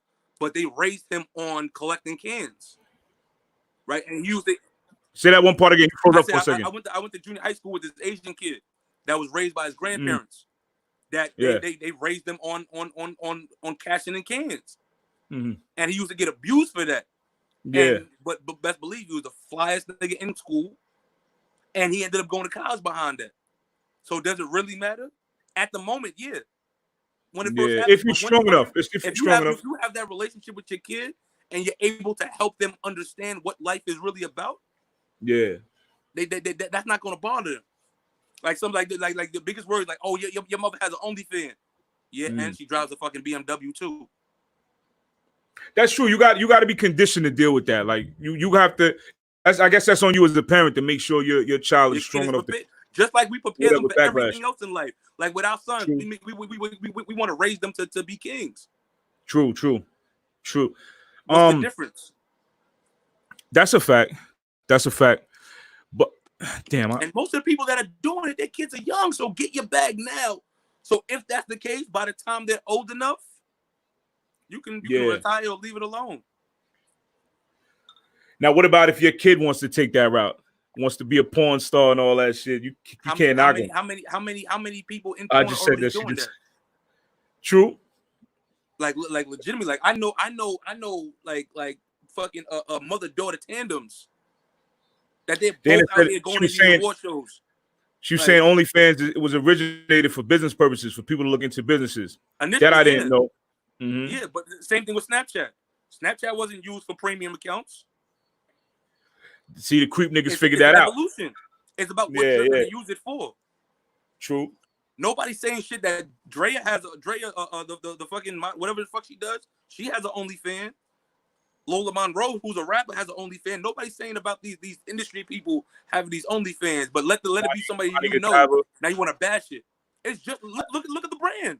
[SPEAKER 2] but they raised him on collecting cans, right? And he used it.
[SPEAKER 7] Say that one part again. You froze up for a second.
[SPEAKER 2] I went to junior high school with this Asian kid that was raised by his grandparents. That they raised them on cashing in cans, and he used to get abused for that.
[SPEAKER 7] Yeah,
[SPEAKER 2] but best believe he was the flyest nigga in school, and he ended up going to college behind that. So does it really matter? At the moment, yeah. When it first happened,
[SPEAKER 7] if you're strong enough, if you
[SPEAKER 2] have that relationship with your kid and you're able to help them understand what life is really about,
[SPEAKER 7] yeah,
[SPEAKER 2] that's not going to bother them. Like some like the biggest words, like, oh, your mother has an OnlyFans, and she drives a fucking BMW too.
[SPEAKER 7] That's true. You got to be conditioned to deal with that. Like you have to. I guess that's on you as a parent to make sure your child is strong enough to.
[SPEAKER 2] Just like we prepare them for everything else in life. Like with our sons, we want to raise them to be kings.
[SPEAKER 7] True.
[SPEAKER 2] What's the difference?
[SPEAKER 7] That's a fact. But damn.
[SPEAKER 2] And most of the people that are doing it, their kids are young. So get your bag now. So if that's the case, by the time they're old enough, you can retire or leave it alone.
[SPEAKER 7] Now, what about if your kid wants to take that route? Wants to be a porn star and all that shit? You can't knock him.
[SPEAKER 2] How many people in porn
[SPEAKER 7] I just said that
[SPEAKER 2] doing that?
[SPEAKER 7] True.
[SPEAKER 2] Like legitimately, like I know, like fucking mother-daughter tandems that they're both out here going to these award shows.
[SPEAKER 7] She was saying OnlyFans, it was originated for business purposes, for people to look into businesses. That I didn't know. Mm-hmm.
[SPEAKER 2] Yeah, but the same thing with Snapchat. Snapchat wasn't used for premium accounts.
[SPEAKER 7] See, the creep niggas figured that out.
[SPEAKER 2] Evolution. It's about what you're going to use it for.
[SPEAKER 7] True.
[SPEAKER 2] Nobody's saying shit that Drea has the fucking whatever the fuck she does. She has an OnlyFans. Lola Monroe, who's a rapper, has an OnlyFans. Nobody's saying about these industry people having these OnlyFans, but let it be somebody you know. Now you want to bash it. It's just look at the brand.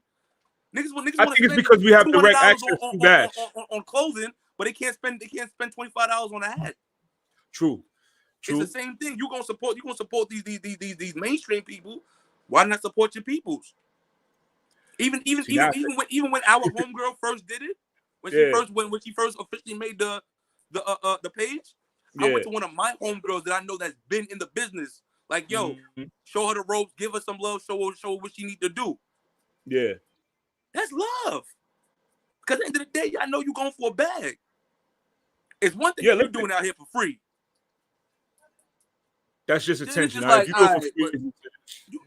[SPEAKER 2] Niggas
[SPEAKER 7] I think it's because we have direct access to bash
[SPEAKER 2] on clothing, but they can't spend $25 on a hat.
[SPEAKER 7] True.
[SPEAKER 2] It's the same thing. You're gonna support these mainstream people. Why not support your peoples? Even when our homegirl first did it, when she first officially made the page, I went to one of my homegirls that I know that's been in the business. Like, yo, show her the ropes, give her some love, show her what she need to do.
[SPEAKER 7] Yeah,
[SPEAKER 2] that's love. Because at the end of the day, I know you're going for a bag. It's one thing you're doing out here for free.
[SPEAKER 7] That's just
[SPEAKER 2] Then it's
[SPEAKER 7] attention.
[SPEAKER 2] just
[SPEAKER 7] Right?
[SPEAKER 2] like,
[SPEAKER 7] If you do it for
[SPEAKER 2] alright,
[SPEAKER 7] free,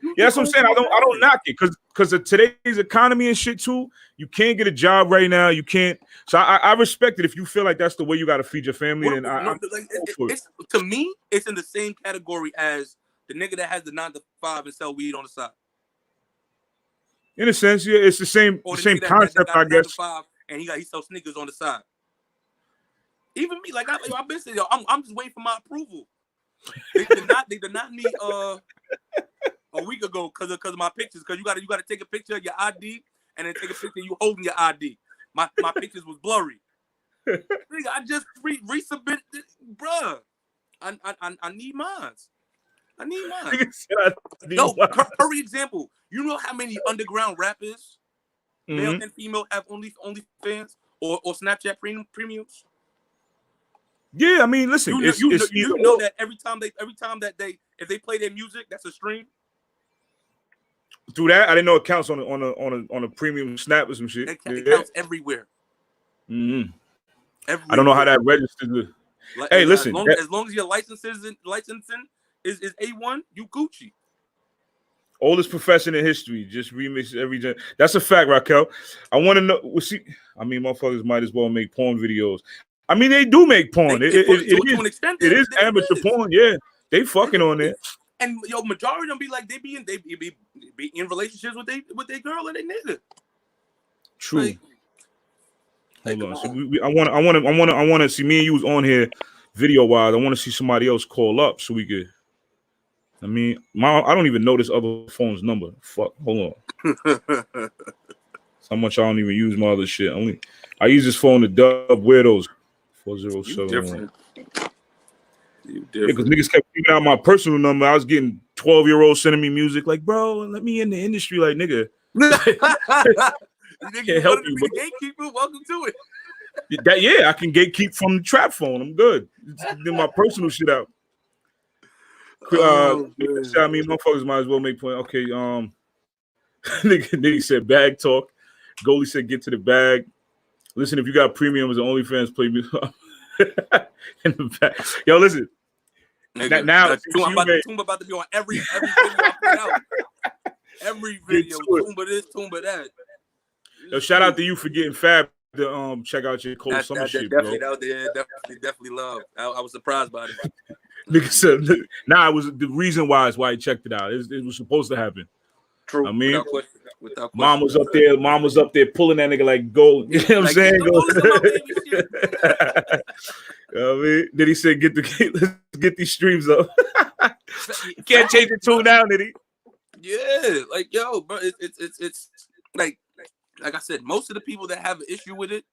[SPEAKER 2] but
[SPEAKER 7] yeah, that's what I'm saying. I don't knock it because of today's economy and shit too. You can't get a job right now. You can't. So I respect it if you feel like that's the way you got to feed your family.
[SPEAKER 2] What,
[SPEAKER 7] And
[SPEAKER 2] no,
[SPEAKER 7] I'm
[SPEAKER 2] like,
[SPEAKER 7] for it.
[SPEAKER 2] it's to me, it's in the same category as the nigga that has the 9 to 5 and sell weed on the side.
[SPEAKER 7] In a sense, yeah, it's the same
[SPEAKER 2] Or the
[SPEAKER 7] same
[SPEAKER 2] nigga that
[SPEAKER 7] concept,
[SPEAKER 2] got
[SPEAKER 7] I
[SPEAKER 2] a 9 to
[SPEAKER 7] guess.
[SPEAKER 2] 5 and he sells sneakers on the side. Even me, like I've been saying, yo, I'm just waiting for my approval. They did not need a week ago because of my pictures. Because you gotta take a picture of your ID and then take a picture of you holding your ID. My pictures was blurry. Nigga, I just resubmitted it, bruh. I need mine. I need mine. No, per example, you know how many underground rappers, male and female, have OnlyFans or Snapchat premiums?
[SPEAKER 7] Yeah, I mean, listen,
[SPEAKER 2] you know that every time that they if they play their music, that's a stream.
[SPEAKER 7] Through that, I didn't know it counts on a premium snap or some shit.
[SPEAKER 2] It counts everywhere.
[SPEAKER 7] Mm-hmm.
[SPEAKER 2] Everywhere.
[SPEAKER 7] I don't know how that registers.
[SPEAKER 2] Like,
[SPEAKER 7] hey, listen,
[SPEAKER 2] as long as your licensing is A1, you Gucci.
[SPEAKER 7] Oldest profession in history, just remix every gen. That's a fact, Raquel. I want to know. I mean, motherfuckers might as well make porn videos. I mean, they do make porn. To an extent, it is amateur porn. Yeah, they fucking on there.
[SPEAKER 2] And yo, majority of them be like they be in relationships with their girl and they nigga.
[SPEAKER 7] True. Like, hold on. So I want to see me and you was on here video wise. I want to see somebody else call up so we could. I mean, I don't even know this other phone's number. Fuck. Hold on. How much I don't even use my other shit. I use this phone to dub weirdos. 4071. Because niggas kept giving out my personal number. I was getting 12-year-olds sending me music like, bro, let me in the industry. Like, nigga. Can't help you.
[SPEAKER 2] Be gatekeeper, welcome to it.
[SPEAKER 7] I can gatekeep from the trap phone. I'm good. Get my personal shit out. I mean, motherfuckers might as well make point. Okay, nigga said bag talk. Goalie said get to the bag. Listen, if you got premium as an OnlyFans, play me in the back. Yo, listen.
[SPEAKER 2] Nigga,
[SPEAKER 7] now
[SPEAKER 2] Tumba about to be on every video I put out. Every video, Tumba this, Tumba that.
[SPEAKER 7] Yo, shout out to you for getting Fab to check out your cold summer shit,
[SPEAKER 2] definitely,
[SPEAKER 7] bro.
[SPEAKER 2] Definitely love. I was surprised by it.
[SPEAKER 7] Nigga said, it was the reason why he checked it out. It was supposed to happen.
[SPEAKER 2] True.
[SPEAKER 7] I mean,
[SPEAKER 2] without question.
[SPEAKER 7] Mom was up there pulling that nigga like gold. You know what I'm saying? I mean, then he said, let's get these streams up. Can't change the tune now, did he?
[SPEAKER 2] Yeah, like yo, bro, it's like I said, most of the people that have an issue with it,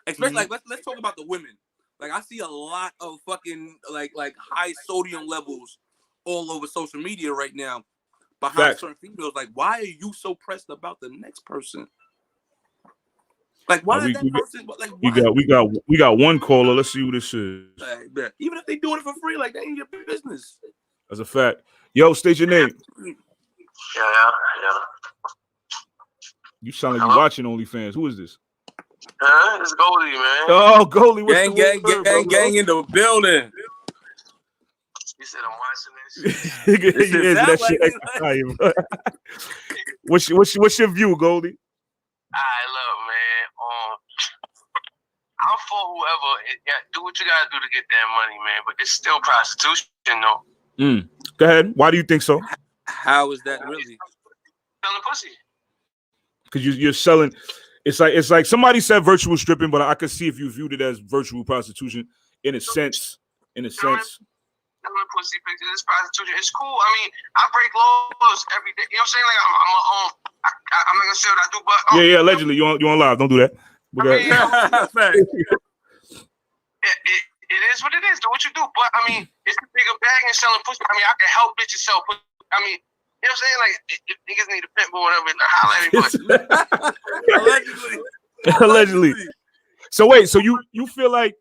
[SPEAKER 2] especially like let's talk about the women. Like I see a lot of fucking like high sodium levels all over social media right now behind certain females. Like, why are you so pressed about the next person? Like, why is that person? Like, why?
[SPEAKER 7] We got one caller. Let's see who this is.
[SPEAKER 2] Like, even if they doing it for free, like that ain't your business.
[SPEAKER 7] That's a fact. Yo, state your name.
[SPEAKER 8] Yeah.
[SPEAKER 7] You sound like you watching OnlyFans. Who is this?
[SPEAKER 8] It's Goldie, man.
[SPEAKER 7] Oh, Goldie.
[SPEAKER 2] Gang in the building.
[SPEAKER 8] You said I'm watching this.
[SPEAKER 7] What's your view, Goldie?
[SPEAKER 8] Alright, look, man. I'm for whoever. Do what you gotta do to get that money, man. But it's still prostitution, though.
[SPEAKER 7] Go ahead. Why do you think so?
[SPEAKER 2] How is that really?
[SPEAKER 8] Selling pussy.
[SPEAKER 7] Because you're selling. It's like somebody said virtual stripping, but I could see if you viewed it as virtual prostitution in a sense.
[SPEAKER 8] Selling pussy pictures, it's prostitution. It's cool. I mean, I break laws every day. You know what I'm saying? Like I'm not gonna say what I do, but
[SPEAKER 7] yeah. Allegedly, you on live. Don't do that. It
[SPEAKER 8] is what it is. Do what you do. But I mean, it's a bigger bag and selling pussy. I mean, I can help bitches sell pussy. I mean, you know what I'm saying? Like, if niggas need a pimp or whatever, holla at me.
[SPEAKER 7] Allegedly. So wait, so you feel like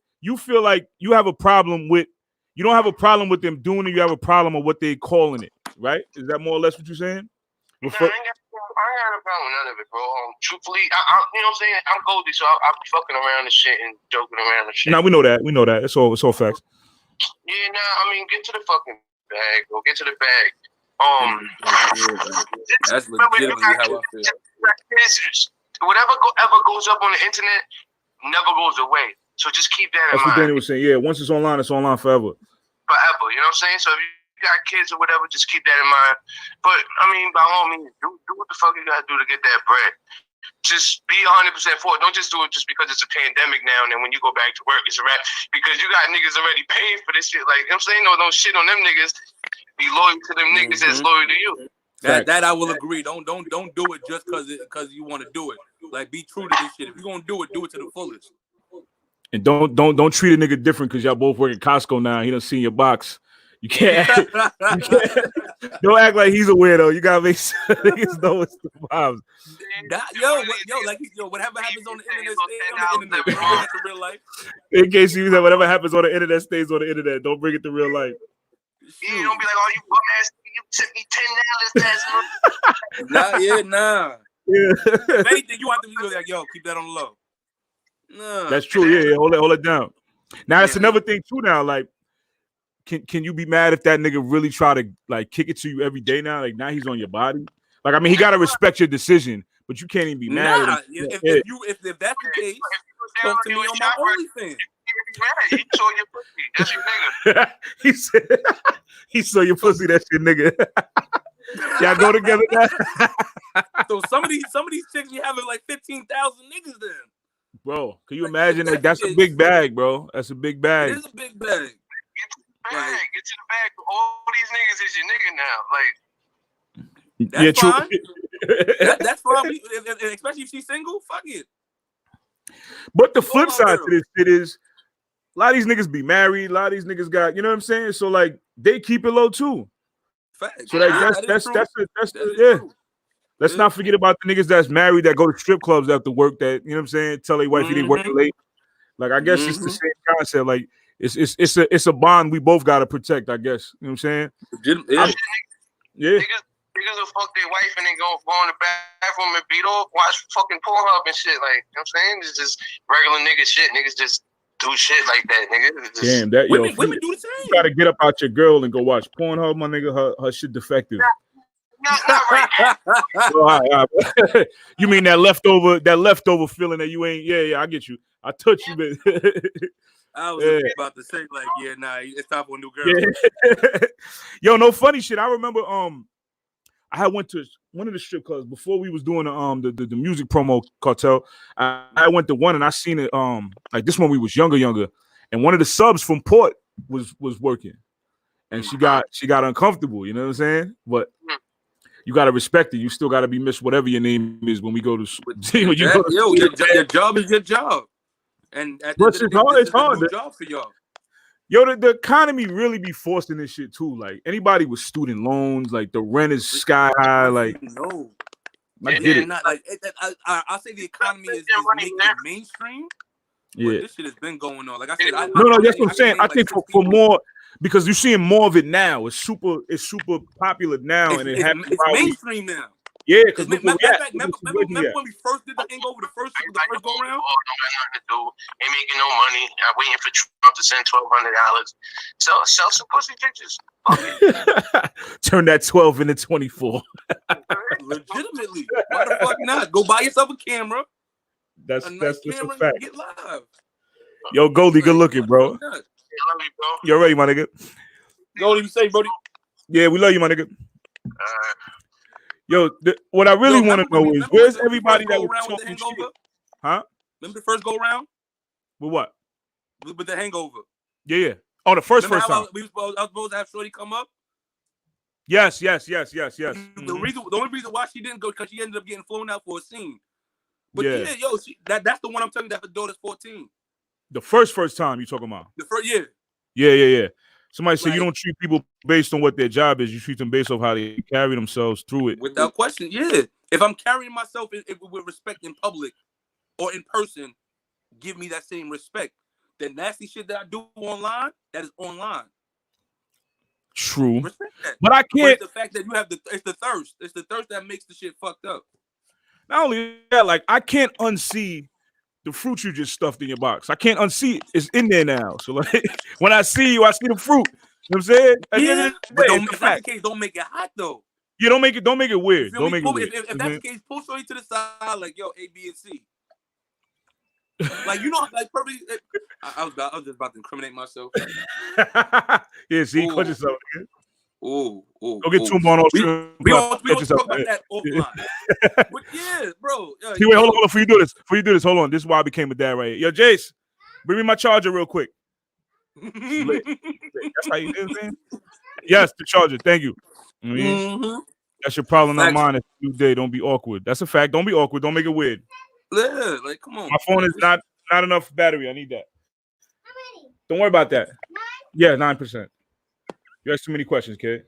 [SPEAKER 7] you have a problem with, you don't have a problem with them doing it, you have a problem with what they calling it, right? Is that more or less what you're saying?
[SPEAKER 8] I ain't got a problem with none of it, bro. Truthfully, you know what I'm saying? I'm Goldie, so I'll be fucking around and shit and joking around and shit.
[SPEAKER 7] Nah, we know that. It's all facts.
[SPEAKER 8] Yeah, I mean, get to the fucking bag. Go get to the bag.
[SPEAKER 2] That's legitimately how I feel.
[SPEAKER 8] Whatever goes up on the internet never goes away. So just keep that in mind.
[SPEAKER 7] That's what Danny was saying. Yeah, once it's online forever.
[SPEAKER 8] Forever, you know what I'm saying? So if you got kids or whatever, just keep that in mind. But I mean, by all means, do what the fuck you gotta do to get that bread. Just be 100% for it. Don't just do it just because it's a pandemic now and then when you go back to work, it's a wrap. Because you got niggas already paying for this shit. Like, you know what I'm saying? No, don't shit on them niggas. Be loyal to them niggas that's loyal to you.
[SPEAKER 2] That I will agree. Don't do it just because you want to do it. Like, be true to this shit. If you're gonna do it to the fullest.
[SPEAKER 7] And don't treat a nigga different because y'all both work at Costco now. He done seen your box. You can't don't act like he's a weirdo. You gotta make sure niggas know it's the vibes.
[SPEAKER 2] Whatever happens on the internet stays on the internet. Bring it to real life.
[SPEAKER 7] In case you said whatever happens on the internet stays on the internet. Don't bring it to real life.
[SPEAKER 8] You don't be like, oh, you bum ass, you took me $10 last month.
[SPEAKER 2] Nah.
[SPEAKER 7] Yeah.
[SPEAKER 2] If anything, you have to be like, yo, keep that on the low. Nah.
[SPEAKER 7] That's true. Yeah. Hold it down. Now that's another thing too. Now, like, can you be mad if that nigga really try to like kick it to you every day now? Like now he's on your body. Like I mean, he gotta respect your decision, but you can't even be mad.
[SPEAKER 2] Nah, if that's the case, talk to me on my OnlyFans.
[SPEAKER 8] He saw your pussy. That's your nigga.
[SPEAKER 7] He said he saw your pussy. That's your nigga. Y'all go together now.
[SPEAKER 2] So some of these chicks be having like 15,000 niggas then.
[SPEAKER 7] Bro, can you imagine that? That's a big bag, bro. That's a big bag.
[SPEAKER 2] It is a big bag.
[SPEAKER 8] Get to the bag. All these niggas is your nigga now. Like,
[SPEAKER 2] that's fine.
[SPEAKER 7] True.
[SPEAKER 2] That's fine. Especially if she's single. Fuck it.
[SPEAKER 7] But the flip side to this shit is a lot of these niggas be married. A lot of these niggas got, you know what I'm saying? So like they keep it low too.
[SPEAKER 2] Facts.
[SPEAKER 7] So like that's true. Let's not forget about the niggas that's married that go to strip clubs after work. That you know what I'm saying? Tell their wife they work late. Like I guess it's the same concept. Like it's a bond we both gotta protect. I guess you know what I'm saying? Yeah.
[SPEAKER 8] Niggas will fuck their wife and then go in the bathroom and beat off, watch fucking Pornhub and shit. Like, you know what I'm saying? It's just regular nigga shit. Niggas just do shit like that, nigga. Just,
[SPEAKER 7] damn, that
[SPEAKER 2] women do the same.
[SPEAKER 7] You gotta get up out your girl and go watch Pornhub, my nigga. Her shit defective.
[SPEAKER 8] Not right now.
[SPEAKER 7] All right. You mean that leftover feeling that you ain't? Yeah, I get you. I touch you, but
[SPEAKER 2] I was about to say, like, it's time for a new girl.
[SPEAKER 7] Yeah. Yo, no funny shit. I remember I had went to one of the strip clubs before we was doing the music promo cartel. I went to one and I seen it like this when we was younger, and one of the subs from Port was working, and she got uncomfortable. You know what I'm saying? But you gotta respect it. You still gotta be Miss whatever your name is when we go to.
[SPEAKER 2] Your job is your job, and
[SPEAKER 7] it's hard.
[SPEAKER 2] New job for y'all.
[SPEAKER 7] Yo, the economy really be forcing this shit too. Like anybody with student loans, like the rent is sky high. Like
[SPEAKER 2] no,
[SPEAKER 7] I get it.
[SPEAKER 2] Not, like I'll say the economy is making it mainstream.
[SPEAKER 7] Yeah,
[SPEAKER 2] this shit has been going on. Like I said,
[SPEAKER 7] no, that's what I'm saying. I think for more because you're seeing more of it now. It's super popular now, and it's
[SPEAKER 2] mainstream now.
[SPEAKER 7] Yeah, because
[SPEAKER 2] remember when we first did the Hangover, the first go round?
[SPEAKER 8] Don't got nothing to do. Ain't making no money. I'm waiting for Trump to send $1,200. Sell some pussy pictures.
[SPEAKER 7] Turn that 12 into 24.
[SPEAKER 2] Legitimately. Why the fuck not? Go buy yourself a camera.
[SPEAKER 7] That's
[SPEAKER 2] camera
[SPEAKER 7] a fact.
[SPEAKER 2] Get live.
[SPEAKER 7] Yo, Goldie, good looking, bro.
[SPEAKER 8] Love you, bro.
[SPEAKER 7] You ready, my nigga?
[SPEAKER 2] Goldie, you say, Brody?
[SPEAKER 7] Yeah, we love you, my nigga. Yo, what I really want to know is where's everybody that was talking shit? Huh?
[SPEAKER 2] Remember the first go round?
[SPEAKER 7] With what?
[SPEAKER 2] With the Hangover.
[SPEAKER 7] Yeah. Oh, the first time.
[SPEAKER 2] I was supposed to have Shorty come up?
[SPEAKER 7] Yes.
[SPEAKER 2] The only reason why she didn't go because she ended up getting flown out for a scene. But that's the one I'm telling you that her daughter's 14.
[SPEAKER 7] The first time you talking about?
[SPEAKER 2] The first year.
[SPEAKER 7] Yeah. Somebody said you don't treat people based on what their job is. You treat them based on how they carry themselves through it.
[SPEAKER 2] Without question, yeah. If I'm carrying myself with respect in public or in person, give me that same respect. The nasty shit that I do online, that is online.
[SPEAKER 7] True.
[SPEAKER 2] Respect that.
[SPEAKER 7] But I can't.
[SPEAKER 2] But it's the fact that you have it's the thirst. It's the thirst that makes the shit fucked up.
[SPEAKER 7] Not only that, like I can't unsee the fruit you just stuffed in your box. I can't unsee it. It's in there now. So like when I see you, I see the fruit. what I'm saying? At the end
[SPEAKER 2] Yeah,
[SPEAKER 7] of the
[SPEAKER 2] but
[SPEAKER 7] day,
[SPEAKER 2] if
[SPEAKER 7] it's a
[SPEAKER 2] that's
[SPEAKER 7] fact.
[SPEAKER 2] the case, don't make it hot though.
[SPEAKER 7] You don't make it weird.
[SPEAKER 2] You feel
[SPEAKER 7] Don't
[SPEAKER 2] me?
[SPEAKER 7] make it weird.
[SPEAKER 2] If that's the case, pull Shorty to the side, like yo, A, B, and C. Like you know, like probably. I was just about to incriminate myself.
[SPEAKER 7] Yeah, see, clutch yourself.
[SPEAKER 2] Go
[SPEAKER 7] get 2 more on
[SPEAKER 2] We don't talk about that offline. But yeah, bro.
[SPEAKER 7] See, wait, hold on. Before you do this, hold on. This is why I became a dad right here. Yo, Jace, bring me my charger real quick. That's how you do it, man. Yes, the charger. Thank you. Mm-hmm. That's your problem, not mine. If you day, don't be awkward. That's a fact. Don't be awkward. Don't make it weird.
[SPEAKER 2] Yeah, like come on.
[SPEAKER 7] My phone is not enough battery. I need that. How many? Don't worry about that. 9? Yeah, 9%. You asked too many questions, kid.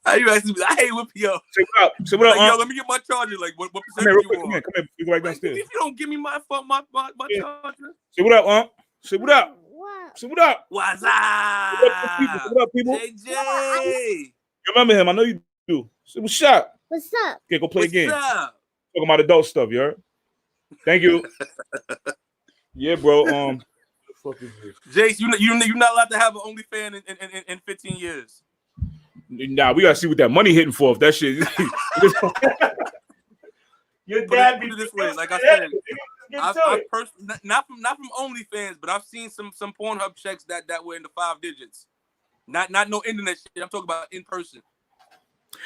[SPEAKER 2] How you asking me? I hate whipping yo.
[SPEAKER 7] Say what up,
[SPEAKER 2] like, yo, let me get my charger. Like, what percentage you want?
[SPEAKER 7] Come here. You go right downstairs.
[SPEAKER 2] If you don't give me my charger.
[SPEAKER 7] Say what up, Say what up. Say what up.
[SPEAKER 2] What's up?
[SPEAKER 7] What up, people?
[SPEAKER 2] JJ.
[SPEAKER 7] You remember him? I know you do. Say what's up.
[SPEAKER 9] What's up?
[SPEAKER 7] Okay, go play a game.
[SPEAKER 2] What's up?
[SPEAKER 7] Talking about adult stuff, you heard? Thank you. Yeah, bro. What the fuck is this?
[SPEAKER 2] Jace, you're not allowed to have an OnlyFans in 15 years.
[SPEAKER 7] Nah, we gotta see what that money hitting for. If that shit, your dad
[SPEAKER 2] be this way. Like I said, not from OnlyFans, but I've seen some Pornhub checks that were in the 5 digits. Not no internet shit. I'm talking about in person.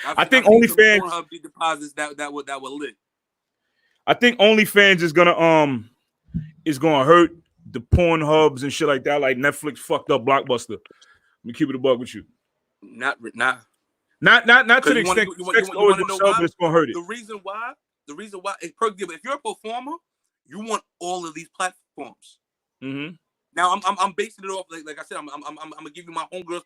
[SPEAKER 7] I think OnlyFans
[SPEAKER 2] Pornhub deposits that were lit.
[SPEAKER 7] I think OnlyFans is gonna hurt the Pornhubs and shit like that. Like Netflix fucked up Blockbuster. Let me keep it a buck with you.
[SPEAKER 2] Not to
[SPEAKER 7] the extent but it's gonna hurt it.
[SPEAKER 2] The reason why if you're a performer, you want all of these platforms.
[SPEAKER 7] Mm-hmm.
[SPEAKER 2] Now I'm basing it off like I said, I'm gonna give you my homegirl's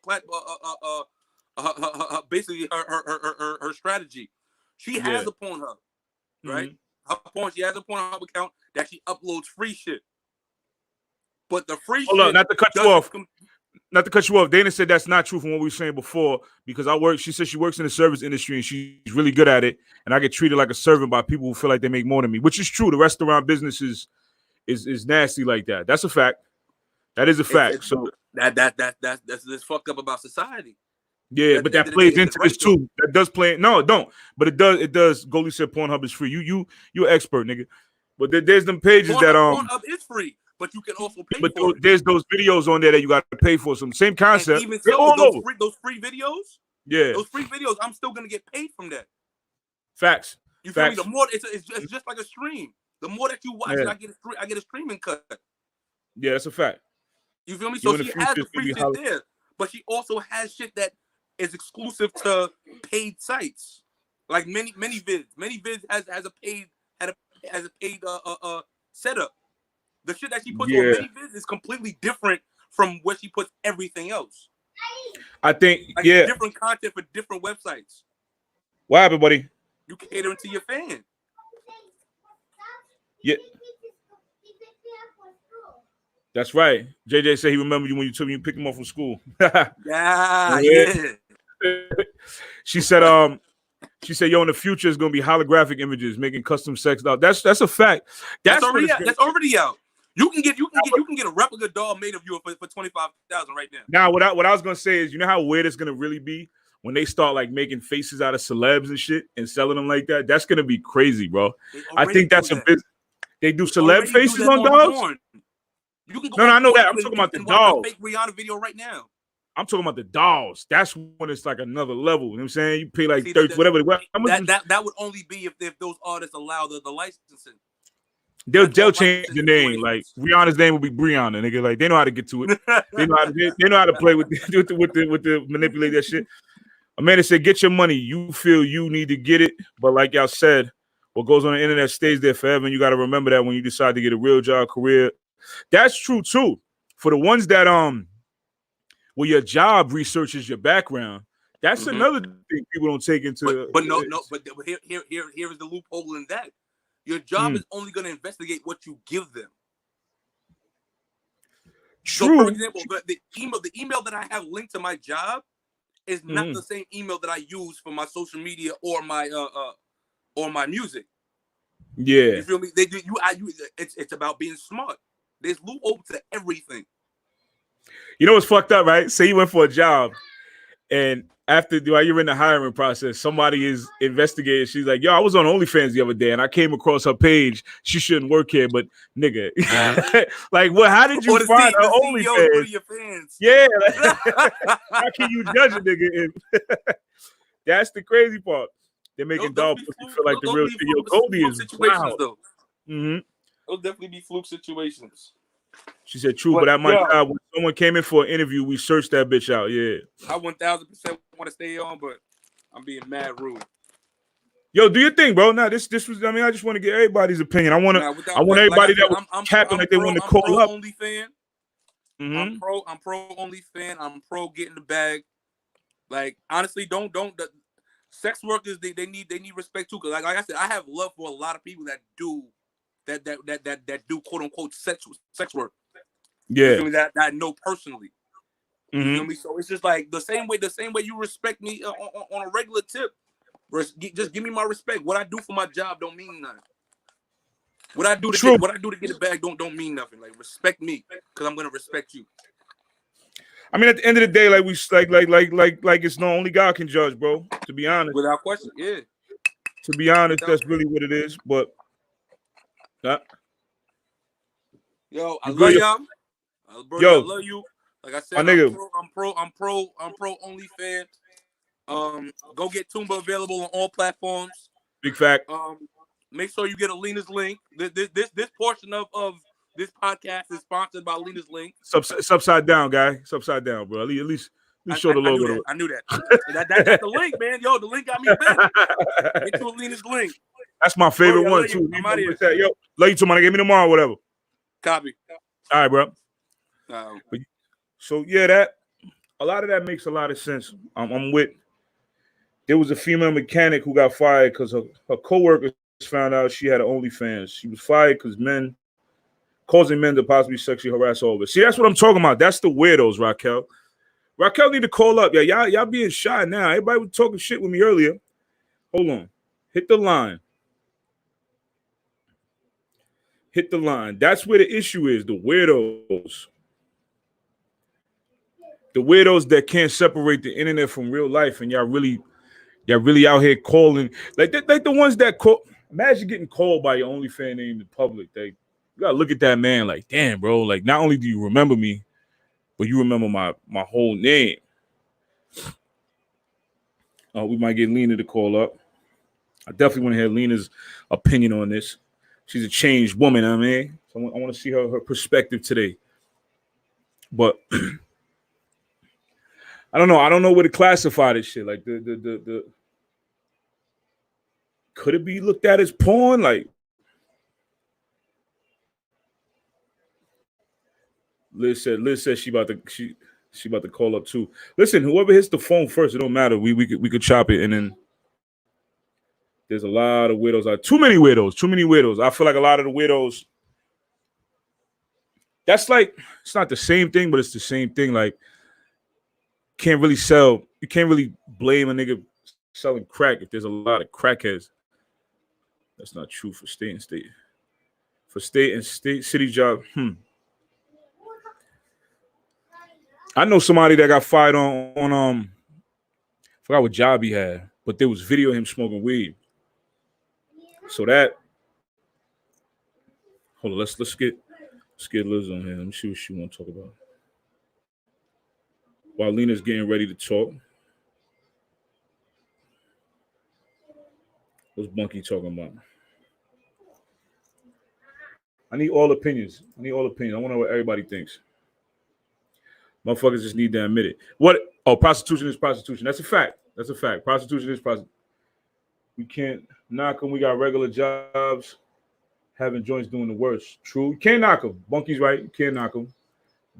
[SPEAKER 2] basically her strategy. She has a Pornhub, right?
[SPEAKER 7] Mm-hmm.
[SPEAKER 2] She has a Pornhub account that she uploads free shit. But the free
[SPEAKER 7] Hold
[SPEAKER 2] shit
[SPEAKER 7] on, not to cut you off. Dana said that's not true from what we were saying before because she said she works in the service industry and she's really good at it. And I get treated like a servant by people who feel like they make more than me, which is true. The restaurant business is nasty like that. That's a fact. That is a fact. So
[SPEAKER 2] that's fucked up about society.
[SPEAKER 7] Yeah, but that plays into this too. That does play. No, it don't. But it does. It does. Goldie said Pornhub is free. You're an expert, nigga. But there's them pages
[SPEAKER 2] Pornhub is free, but you can also pay for it.
[SPEAKER 7] There's those videos on there that you got to pay for. Some same concept.
[SPEAKER 2] And even so, those free videos.
[SPEAKER 7] Yeah.
[SPEAKER 2] Those free videos, I'm still gonna get paid from that.
[SPEAKER 7] Facts.
[SPEAKER 2] You feel me? The more it's just like a stream. The more that you watch it, I get a streaming cut.
[SPEAKER 7] Yeah, that's a fact.
[SPEAKER 2] You feel me? So she has the free shit there, but she also has shit that is exclusive to paid sites, like many vids. Many vids has a paid setup. The shit that she puts on many vids is completely different from where she puts everything else.
[SPEAKER 7] I think
[SPEAKER 2] different content for different websites.
[SPEAKER 7] What happened, buddy?
[SPEAKER 2] You catering to your fan.
[SPEAKER 7] Yeah. That's right. JJ said he remembered you when you picked him up from school.
[SPEAKER 2] Yeah.
[SPEAKER 7] She said, yo, in the future it's gonna be holographic images making custom sex dolls. That's a fact. That's already
[SPEAKER 2] out. You can get a replica doll made of you for $25,000 right now.
[SPEAKER 7] Now, what I was gonna say is, you know how weird it's gonna really be when they start like making faces out of celebs and shit and selling them like that. That's gonna be crazy, bro. I think that's a business. They do celeb faces on dolls. No, I know that. I'm talking about the dolls.
[SPEAKER 2] Fake Rihanna video right now.
[SPEAKER 7] I'm talking about the dolls. That's when it's like another level. You know what I'm saying? You pay like 30, whatever.
[SPEAKER 2] That would only be if those artists allow the licensing.
[SPEAKER 7] They'll change the name. Like Rihanna's name will be Brianna. Nigga, like they know how to get to it. They know how to play with the manipulate that shit. Amanda said, "Get your money. You feel you need to get it, but like y'all said, what goes on the internet stays there forever. And you got to remember that when you decide to get a real job, career. That's true too. For the ones that where your job researches your background, that's another thing people don't take into.
[SPEAKER 2] But here is the loophole in that. Your job is only going to investigate what you give them.
[SPEAKER 7] True.
[SPEAKER 2] So, for example, the email that I have linked to my job is not the same email that I use for my social media or my music.
[SPEAKER 7] Yeah.
[SPEAKER 2] You feel me? It's about being smart. There's loophole to everything.
[SPEAKER 7] You know what's fucked up, right? Say you went for a job And after while you're in the hiring process, somebody is investigating. She's like, "Yo, I was on OnlyFans the other day, and I came across her page. She shouldn't work here, but nigga, like, what? How did you find her OnlyFans?
[SPEAKER 2] One of your fans.
[SPEAKER 7] Yeah, like, how can you judge a nigga? That's the crazy part. They're making dog pussy feel like the real thing. Yo, Goldie is wild.
[SPEAKER 2] Though.
[SPEAKER 7] Mm-hmm.
[SPEAKER 2] It'll definitely be fluke situations.
[SPEAKER 7] She said, "True, but at my job, when someone came in for an interview, we searched that bitch out." Yeah,
[SPEAKER 2] I 1000% want to stay on, but I'm being mad rude.
[SPEAKER 7] Yo, do your thing, bro. Now this was. I mean, I just want to get everybody's opinion. I want everybody that was capping like they want to call up.
[SPEAKER 2] OnlyFans.
[SPEAKER 7] Mm-hmm.
[SPEAKER 2] I'm pro OnlyFans. I'm pro getting the bag. Like honestly, don't the sex workers they need respect too. Cause like I said, I have love for a lot of people that do that do quote unquote sex work.
[SPEAKER 7] Yeah,
[SPEAKER 2] that I know personally.
[SPEAKER 7] Mm-hmm.
[SPEAKER 2] You know me? So it's just like the same way you respect me on a regular tip. Just give me my respect. What I do for my job don't mean nothing. What I do to get it back don't mean nothing. Like respect me, because I'm gonna respect you.
[SPEAKER 7] I mean, at the end of the day, like we like it's no only God can judge, bro. To be honest,
[SPEAKER 2] without question, yeah.
[SPEAKER 7] To be honest, that's really what it is. But
[SPEAKER 2] yo, I love y'all. Bro, I love you. Like I said, I'm pro OnlyFans. Go get Tumba available on all platforms.
[SPEAKER 7] Big fact.
[SPEAKER 2] Make sure you get Alina's link. This portion of this podcast is sponsored by Alina's link.
[SPEAKER 7] It's upside down, guy. It's upside down, bro. At least show the logo.
[SPEAKER 2] I knew that. That's the link, man. Yo, the link got me bent. Get to Alina's link.
[SPEAKER 7] That's my favorite one too.
[SPEAKER 2] I'm out of here.
[SPEAKER 7] Yo, love you too, man. Give me tomorrow, whatever.
[SPEAKER 2] Copy.
[SPEAKER 7] All right, bro. So yeah, that a lot of that makes a lot of sense. I'm with. There was a female mechanic who got fired because her coworkers found out she had an OnlyFans. She was fired because causing men to possibly sexually harass all of it. See, that's what I'm talking about. That's the weirdos, Raquel. Raquel need to call up. Yeah, y'all being shy now. Everybody was talking shit with me earlier. Hold on. Hit the line. That's where the issue is. The weirdos. The weirdos that can't separate the internet from real life, and y'all really out here calling like the ones that call. Imagine getting called by your OnlyFans name in public. You gotta look at that man like, damn, bro. Like, not only do you remember me, but you remember my whole name. We might get Lena to call up. I definitely want to hear Lena's opinion on this. She's a changed woman, I mean. So I want to see her perspective today. But I don't know. I don't know where to classify this shit. Like the could it be looked at as porn? Like Liz said she about to call up too. Listen, whoever hits the phone first, it don't matter. We could chop it, and then there's a lot of weirdos. Too many weirdos. I feel like a lot of the weirdos. That's like, it's not the same thing, but it's the same thing. Like, you can't really blame a nigga selling crack if there's a lot of crackheads. That's not true for state and state. For state and city job. I know somebody that got fired on I forgot what job he had, but there was video of him smoking weed. So that, hold on, let's get Liz on here. Let me see what she want to talk about. While Lena's getting ready to talk. What's Bunky talking about? I need all opinions. I want to know what everybody thinks. Motherfuckers just need to admit it. What? Oh, prostitution is prostitution. That's a fact. Prostitution is prostitution. We can't knock them. We got regular jobs. Having joints doing the worst. True. You can't knock them. Bunky's right. You can't knock them.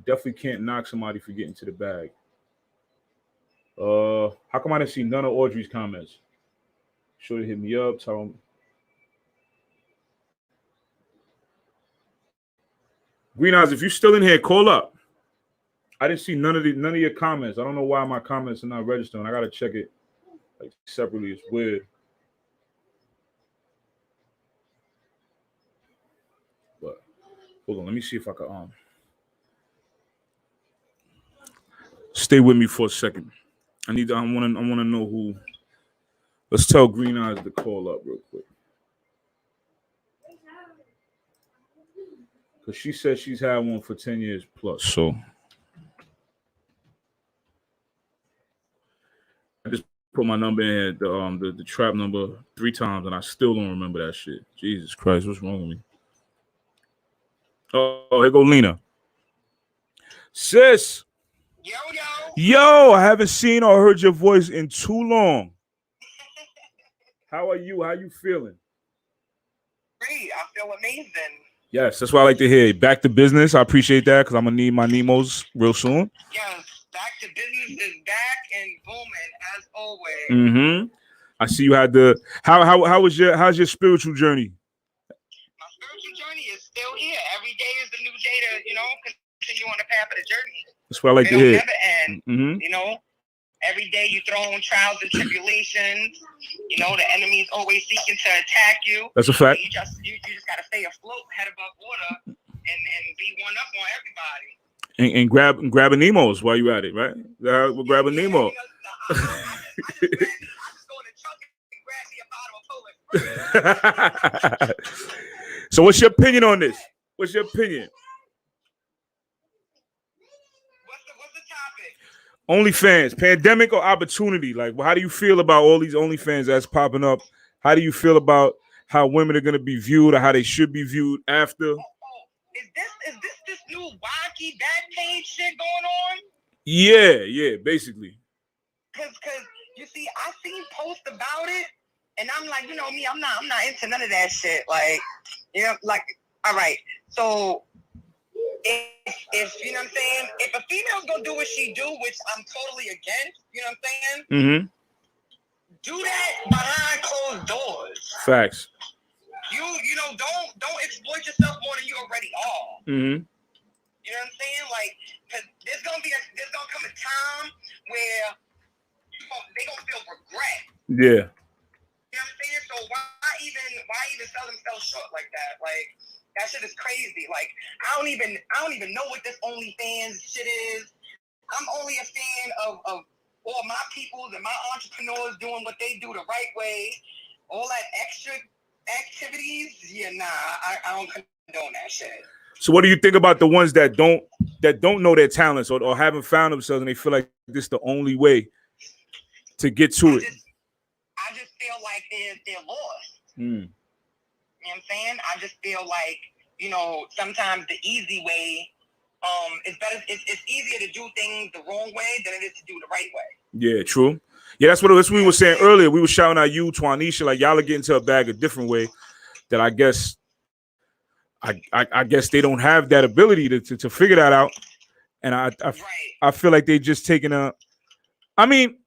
[SPEAKER 7] Definitely can't knock somebody for getting to the bag. How come I didn't see none of Audrey's comments? Sure to hit me up. Tell them. Green Eyes, if you're still in here, call up. I didn't see none of your comments. I don't know why my comments are not registering. I gotta check it like separately. It's weird. But hold on, let me see if I can stay with me for a second. I want to know who. Let's tell Green Eyes to call up real quick. Because she said she's had one for 10 years plus. So I just put my number in the trap number 3 times, and I still don't remember that shit. Jesus Christ, what's wrong with me? Oh, here go Lena. Sis. Yo, I haven't seen or heard your voice in too long. How are you? How you feeling?
[SPEAKER 9] Great. I feel amazing.
[SPEAKER 7] Yes, that's what I like to hear. Back to business. I appreciate that because I'm gonna need my Nemos real soon.
[SPEAKER 9] Yes, back to business is back and booming as always.
[SPEAKER 7] Mm-hmm. I see you had the how's your spiritual journey?
[SPEAKER 9] My spiritual journey is still here. Every day is a new day to, continue on the path of the journey.
[SPEAKER 7] That's what I like to hear.
[SPEAKER 9] Never end. Mm-hmm. Every day you throw on trials and tribulations. The enemy's always seeking to attack you.
[SPEAKER 7] That's a fact.
[SPEAKER 9] You just gotta stay afloat, head above water, and be one up on everybody.
[SPEAKER 7] And grab a Nemo's while you at it, right? We'll grab a Nemo.
[SPEAKER 9] I just go in the trunk and grab me a bottle of Polar.
[SPEAKER 7] So what's your opinion on this? What's your opinion?
[SPEAKER 9] What's the topic?
[SPEAKER 7] OnlyFans, pandemic or opportunity? Like, how do you feel about all these OnlyFans that's popping up? How do you feel about how women are going to be viewed or how they should be viewed after?
[SPEAKER 9] Is this new wacky bad page shit going on?
[SPEAKER 7] Yeah, basically.
[SPEAKER 9] Cause you see, I seen posts about it, and I'm like, me, I'm not into none of that shit. Like, all right, so. If you know what I'm saying, if a female's gonna do what she do, which I'm totally against, you know what I'm saying? Mm-hmm. Do that behind closed doors.
[SPEAKER 7] Facts.
[SPEAKER 9] Don't exploit yourself more than you already are.
[SPEAKER 7] Mm-hmm.
[SPEAKER 9] You know what I'm saying? Like, cause there's gonna come a time where they gonna feel regret.
[SPEAKER 7] Yeah.
[SPEAKER 9] You know what I'm saying? So why even sell themselves short like that? Like. That shit is crazy. Like, I don't even know what this OnlyFans shit is. I'm only a fan of all my peoples and my entrepreneurs doing what they do the right way. All that extra activities, I don't condone that shit.
[SPEAKER 7] So what do you think about the ones that don't know their talents or haven't found themselves and they feel like this is the only way to get to it?
[SPEAKER 9] I just feel like they're lost.
[SPEAKER 7] Mm.
[SPEAKER 9] You know what I'm saying? I just feel like, sometimes the easy way, it's better. It's easier to do things the wrong way than it is to do the right way.
[SPEAKER 7] Yeah, true. Yeah, that's what we were saying earlier. We were shouting out you, Twanisha, like y'all are getting to a bag a different way that I guess they don't have that ability to figure that out. And I feel like they just taking I mean,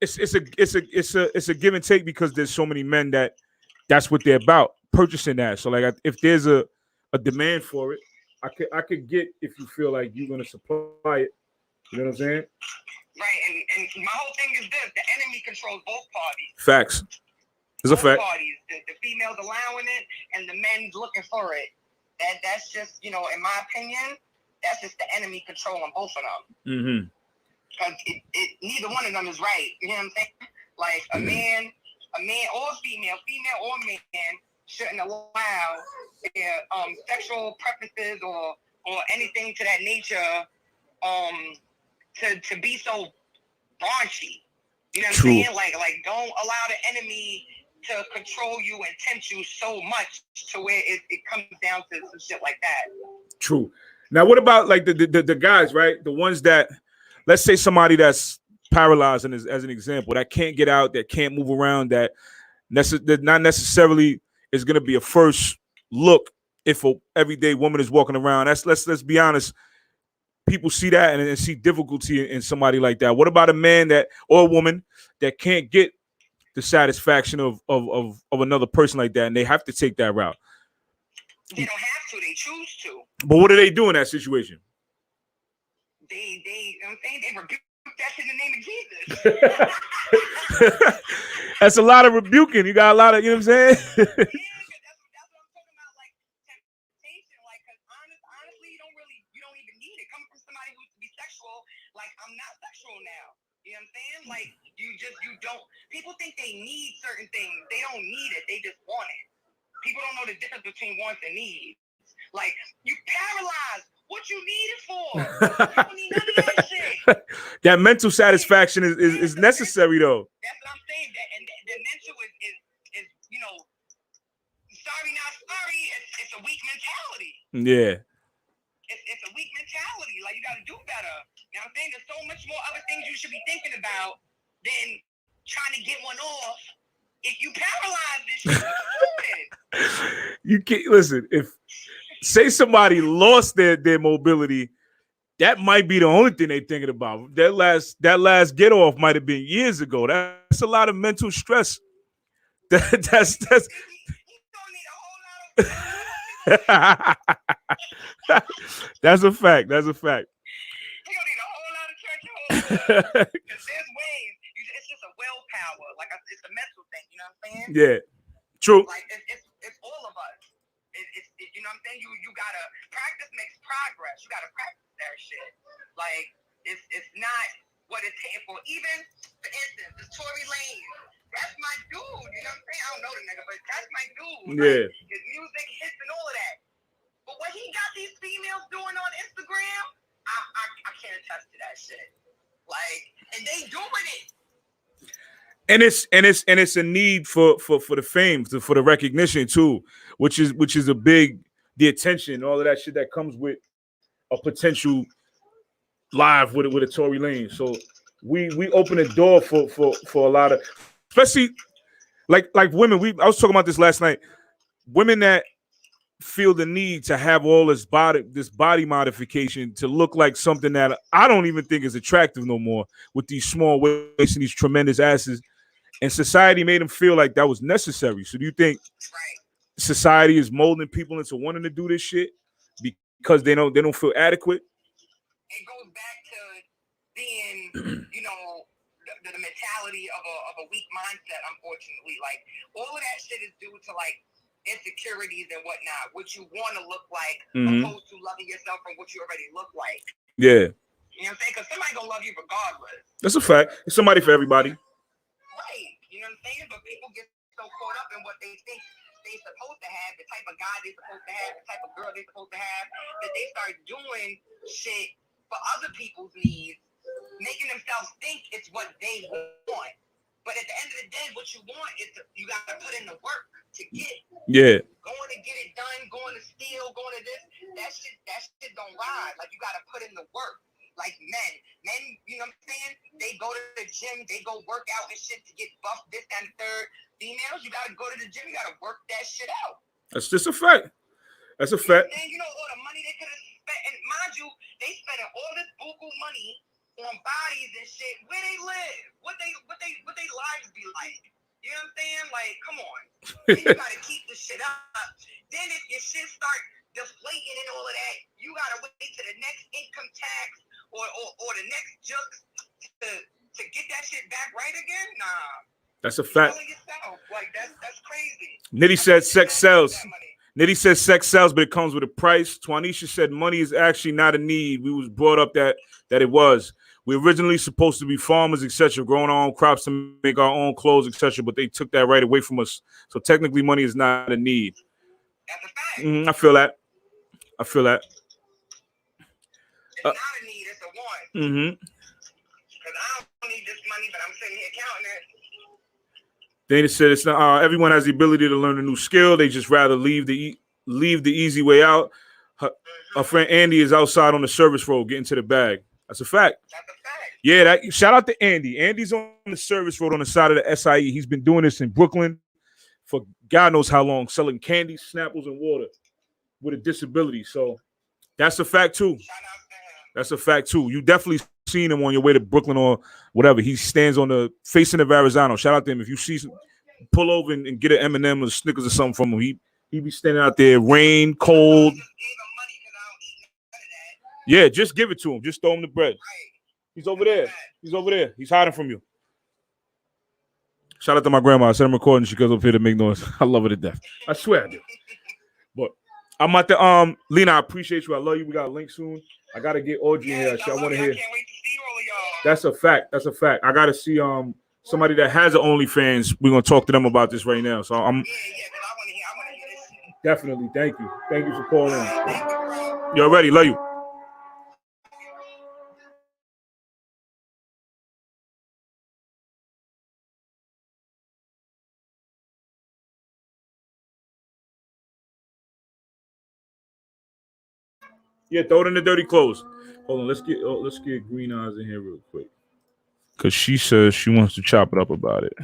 [SPEAKER 7] it's a give and take because there's so many men that's what they're about, purchasing that. So like if there's a demand for it, I could get if you feel like you're gonna supply it. You know what I'm saying?
[SPEAKER 9] Right, and my whole thing is this: the enemy controls both parties.
[SPEAKER 7] Facts. There's a fact.
[SPEAKER 9] Parties, the females allowing it, and the men's looking for it. That's just, in my opinion, that's just the enemy controlling both of them. Mm-hmm. Because neither one of them is right. You know what I'm saying? Like a man or female or man shouldn't allow their sexual preferences or anything to that nature to be so raunchy. You know what I'm saying? Like don't allow the enemy to control you and tempt you so much to where it comes down to some shit like that. True.
[SPEAKER 7] Now, what about like the guys, right? The ones that, let's say somebody that's paralyzed as an example, that can't get out, that can't move around, that not necessarily is going to be a first look if a everyday woman is walking around. Let's be honest. People see that and see difficulty in somebody like that. What about a man or a woman that can't get the satisfaction of another person like that, and they have to take that route?
[SPEAKER 9] They don't have to. They choose to.
[SPEAKER 7] But what do they do in that situation?
[SPEAKER 9] They rebuke that in the name of Jesus.
[SPEAKER 7] That's a lot of rebuking. You got a lot of, you know what I'm saying?
[SPEAKER 9] Yeah, that's what I'm talking about. Like temptation. Like, cause honestly, you don't even need it. Coming from somebody who used to be sexual, like I'm not sexual now. You know what I'm saying? Like, you don't, people think they need certain things. They don't need it. They just want it. People don't know the difference between wants and needs. Like, you paralyzed. What you need it for? You don't need none of that shit.
[SPEAKER 7] That mental satisfaction is necessary, though.
[SPEAKER 9] That's what I'm saying. That, and the mental is you know, sorry, not sorry. It's a weak mentality.
[SPEAKER 7] Yeah.
[SPEAKER 9] It's a weak mentality. Like, you got to do better. You know what I'm saying? There's so much more other things you should be thinking about than trying to get one off. If you paralyze this shit,
[SPEAKER 7] you can't listen. If say somebody lost their mobility, that might be the only thing they're thinking about. That last get off might have been years ago. That's a lot of mental stress. That's
[SPEAKER 9] you don't need a whole lot of
[SPEAKER 7] That's a fact. That's a fact.
[SPEAKER 9] You don't need a whole lot of church. Because there's ways. It's just a willpower. Like, it's a mental thing. You know what I'm saying?
[SPEAKER 7] Yeah. True.
[SPEAKER 9] Like, it's all of us. You know what I'm saying? You gotta practice makes progress. You gotta practice that shit. Like, it's not what it's taking for. Even, for instance, this Tory Lanez. That's my dude. You know what I'm saying? I don't know the nigga, but that's my dude.
[SPEAKER 7] Yeah.
[SPEAKER 9] Like, his music hits and all of that. But what he got these females doing on Instagram, I can't attest to that shit. Like, and they doing it.
[SPEAKER 7] And it's a need for the fame, for the recognition too, which is a big, the attention, all of that shit that comes with a potential live with a Tory Lanez. So we open the door for a lot of, especially like women. I was talking about this last night. Women that feel the need to have all this body modification to look like something that I don't even think is attractive no more, with these small waists and these tremendous asses. And society made them feel like that was necessary. So do you think society is molding people into wanting to do this shit because they don't feel adequate?
[SPEAKER 9] It goes back to being, you know, the mentality of a weak mindset, unfortunately. Like, all of that shit is due to, like, insecurities and whatnot, what you want to look like, opposed to loving yourself from what you already look like.
[SPEAKER 7] Yeah.
[SPEAKER 9] You know what I'm saying? Because somebody gonna love you regardless.
[SPEAKER 7] That's a fact. It's somebody for everybody.
[SPEAKER 9] Right. You know what I'm saying? But people get so caught up in what they think they're supposed to have, the type of guy they're supposed to have, the type of girl they're supposed to have, that they start doing shit for other people's needs, making themselves think it's what they want. But at the end of the day, what you want is you got to put in the work to get.
[SPEAKER 7] Yeah.
[SPEAKER 9] Going to get it done, going to steal, going to this. That shit don't ride. Like, you got to put in the work. Like men, you know what I'm saying? They go to the gym, they go work out and shit to get buffed, this, that, and the third. Females, you got to go to the gym, you got to work that shit out.
[SPEAKER 7] That's just a fact. That's a fact.
[SPEAKER 9] And you know all the money they could have spent, and mind you, they spending all this buku money on bodies and shit. Where they live, what they lives be like. You know what I'm saying? Like, come on. Then you gotta keep the shit up. Then if your shit start deflating and all of that, you gotta wait to the next income tax or the next junk to get that shit back right again. Nah.
[SPEAKER 7] That's a fact.
[SPEAKER 9] Like, that's crazy.
[SPEAKER 7] Nitty said sex sells. Nitty says sex sells, but it comes with a price. Twanisha said money is actually not a need. We was brought up that it was. We originally supposed to be farmers, etc., growing our own crops to make our own clothes, etc., but they took that right away from us. So technically, money is not a need.
[SPEAKER 9] That's a fact.
[SPEAKER 7] I feel that.
[SPEAKER 9] It's not a need, it's a want. Because I don't need this money, but I'm sitting here counting it.
[SPEAKER 7] Dana said it's not. Everyone has the ability to learn a new skill. They just rather leave the easy way out. Her friend Andy is outside on the service road getting to the bag. That's a fact.
[SPEAKER 9] That's a fact.
[SPEAKER 7] Yeah, shout out to Andy. Andy's on the service road on the side of the SIE. He's been doing this in Brooklyn for God knows how long, selling candy, Snapples, and water with a disability. So that's a fact too.
[SPEAKER 9] Shout out to him.
[SPEAKER 7] That's a fact too. You definitely seen him on your way to Brooklyn or whatever. He stands on the facing of Arizona. Shout out to him. If you see pull over and get an M&M or Snickers or something from him, he be standing out there, rain, cold. Yeah, just give it to him. Just throw him the bread. He's over there. He's over there. He's hiding from you. Shout out to my grandma. I said I'm recording. She goes up here to make noise. I love her to death. I swear I do. But I'm at the Lena, I appreciate you. I love you. We got a link soon. I gotta get Audrey here. I want to hear.
[SPEAKER 9] I can't wait to see all of y'all.
[SPEAKER 7] That's a fact. That's a fact. I gotta see somebody that has an OnlyFans. We're gonna talk to them about this right now. So I'm
[SPEAKER 9] Yeah, because I want to hear this shit.
[SPEAKER 7] definitely. Thank you. Thank you for calling. You're ready. Love you. Yeah, throw it in the dirty clothes. Hold on, let's get Green Eyes in here real quick. Cause she says she wants to chop it up about it.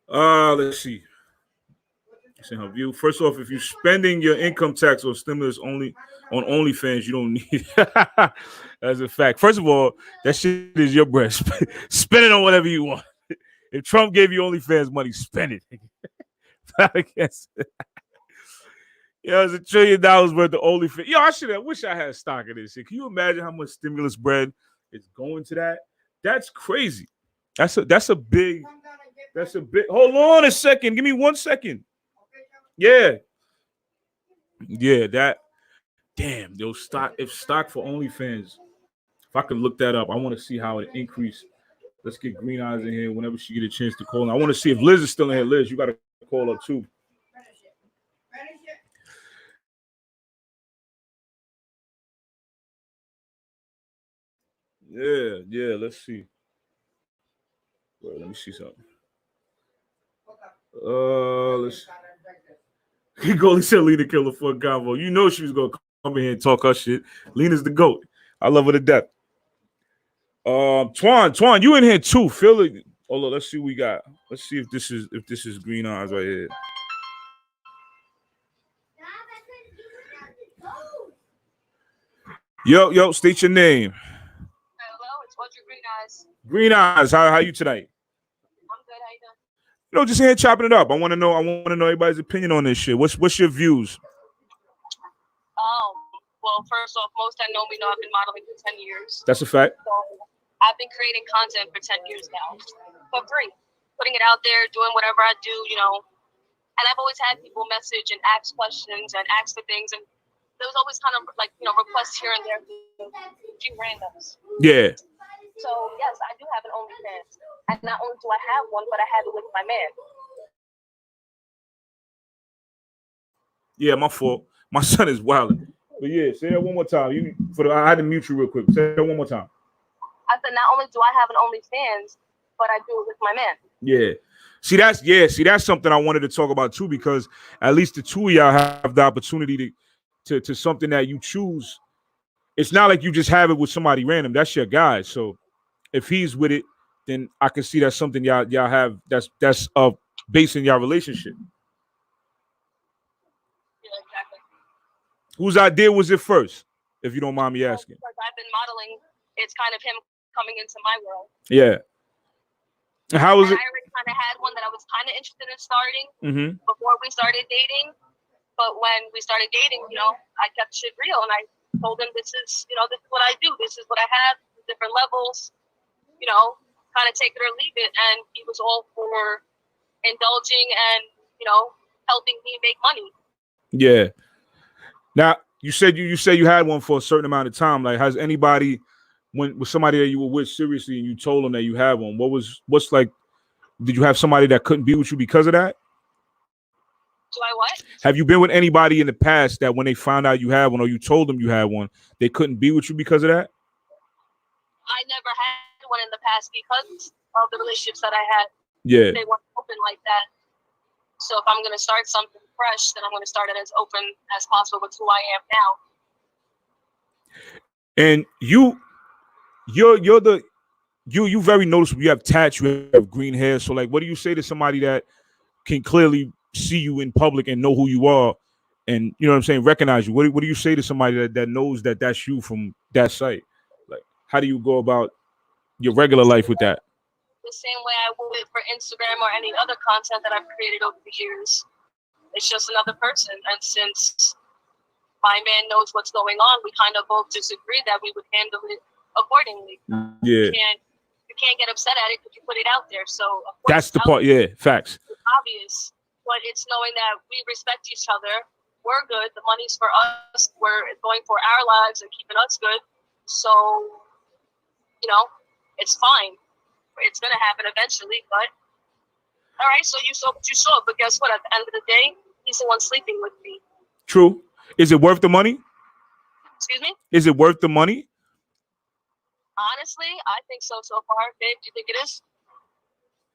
[SPEAKER 7] Let's see. It's in her view. First off, if you're spending your income tax or stimulus only on OnlyFans, you don't need it. That's a fact. First of all, that shit is your bread. Spend it on whatever you want. If Trump gave you OnlyFans money, spend it. I guess. Yo, it's $1 trillion worth of OnlyFans. Yo, I wish I had stock of this shit. Can you imagine how much stimulus bread is going to that? That's crazy. That's a big. Hold on a second. Give me 1 second. Yeah. That. Damn, if stock for OnlyFans. If I could look that up, I want to see how it increased. Let's get Green Eyes in here whenever she get a chance to call. And I want to see if Liz is still in here. Liz, you got to call up too. Yeah. Let's see. Wait, let me see something. Let's. Goalie said Lena killer for a convo. You know she was gonna come in here and talk her shit. Lena's the GOAT. I love her to death. Twan, you in here too. Feel it. Hold on, let's see what we got. Let's see if this is Green Eyes right here. Yo, state your name.
[SPEAKER 10] Hello, it's Audrey Green Eyes.
[SPEAKER 7] Green Eyes, how you tonight?
[SPEAKER 10] I'm good. How you doing?
[SPEAKER 7] Just here chopping it up. I want to know everybody's opinion on this shit. What's your views?
[SPEAKER 10] Well, first off, most that know me know I've been modeling for 10 years.
[SPEAKER 7] That's a fact.
[SPEAKER 10] So I've been creating content for 10 years now for free, putting it out there, doing whatever I do, And I've always had people message and ask questions and ask for things, and there was always kind of requests here and there, a few randoms.
[SPEAKER 7] Yeah.
[SPEAKER 10] So yes, I do have an OnlyFans, and not only do I have one, but I have it with my man.
[SPEAKER 7] Yeah, my fault. My son is wild. But yeah, say that one more time. I had to mute you real quick. Say that one more time.
[SPEAKER 10] I said not only do I have an OnlyFans, but I do it with my man.
[SPEAKER 7] Yeah. See, that's something I wanted to talk about too, because at least the two of y'all have the opportunity to something that you choose. It's not like you just have it with somebody random. That's your guy. So if he's with it, then I can see that's something y'all have that's based in your relationship.
[SPEAKER 10] Yeah, exactly.
[SPEAKER 7] Whose idea was it first, if you don't mind me asking?
[SPEAKER 10] Because I've been modeling, it's kind of him coming into my world.
[SPEAKER 7] Yeah. How was it?
[SPEAKER 10] I already kind of had one that I was kind of interested in starting
[SPEAKER 7] Mm-hmm.
[SPEAKER 10] before we started dating. But when we started dating, I kept shit real, and I told him this is what I do. This is what I have, different levels, kind of take it or leave it. And he was all for indulging and, helping me make money.
[SPEAKER 7] Yeah. Now, you said you had one for a certain amount of time. Like, has anybody with somebody that you were with seriously and you told them that you had one? What's like, did you have somebody that couldn't be with you because of that?
[SPEAKER 10] Do I what?
[SPEAKER 7] Have you been with anybody in the past that when they found out you had one or you told them you had one, they couldn't be with you because of that?
[SPEAKER 10] I never had one in the past because of the relationships that I had.
[SPEAKER 7] Yeah.
[SPEAKER 10] They weren't open like that. So if I'm going to start something fresh, then I'm going to start it as open as possible with who I am now.
[SPEAKER 7] And you're very noticeable. You have tats, you have green hair. So like, what do you say to somebody that can clearly see you in public and know who you are and, you know what I'm saying, recognize you? What do you say to somebody that knows that that's you from that site? Like, how do you go about your regular life with that?
[SPEAKER 10] The same way I would for Instagram or any other content that I've created over the years. It's just another person. And since my man knows what's going on, we kind of both disagree that we would handle it accordingly.
[SPEAKER 7] Yeah.
[SPEAKER 10] You can't get upset at it because you put it out there. So of course,
[SPEAKER 7] that's the part. Yeah, facts.
[SPEAKER 10] It's obvious, but it's knowing that we respect each other we're good. The money's for us. We're going for our lives and keeping us good. So, you know, it's fine. It's going to happen eventually. But, all right, so you saw what you saw. But guess what? At the end of the day, he's the one sleeping with me.
[SPEAKER 7] True. Is it worth the money?
[SPEAKER 10] Excuse me?
[SPEAKER 7] Is it worth the money?
[SPEAKER 10] Honestly, I think so far. Babe, do you think it is?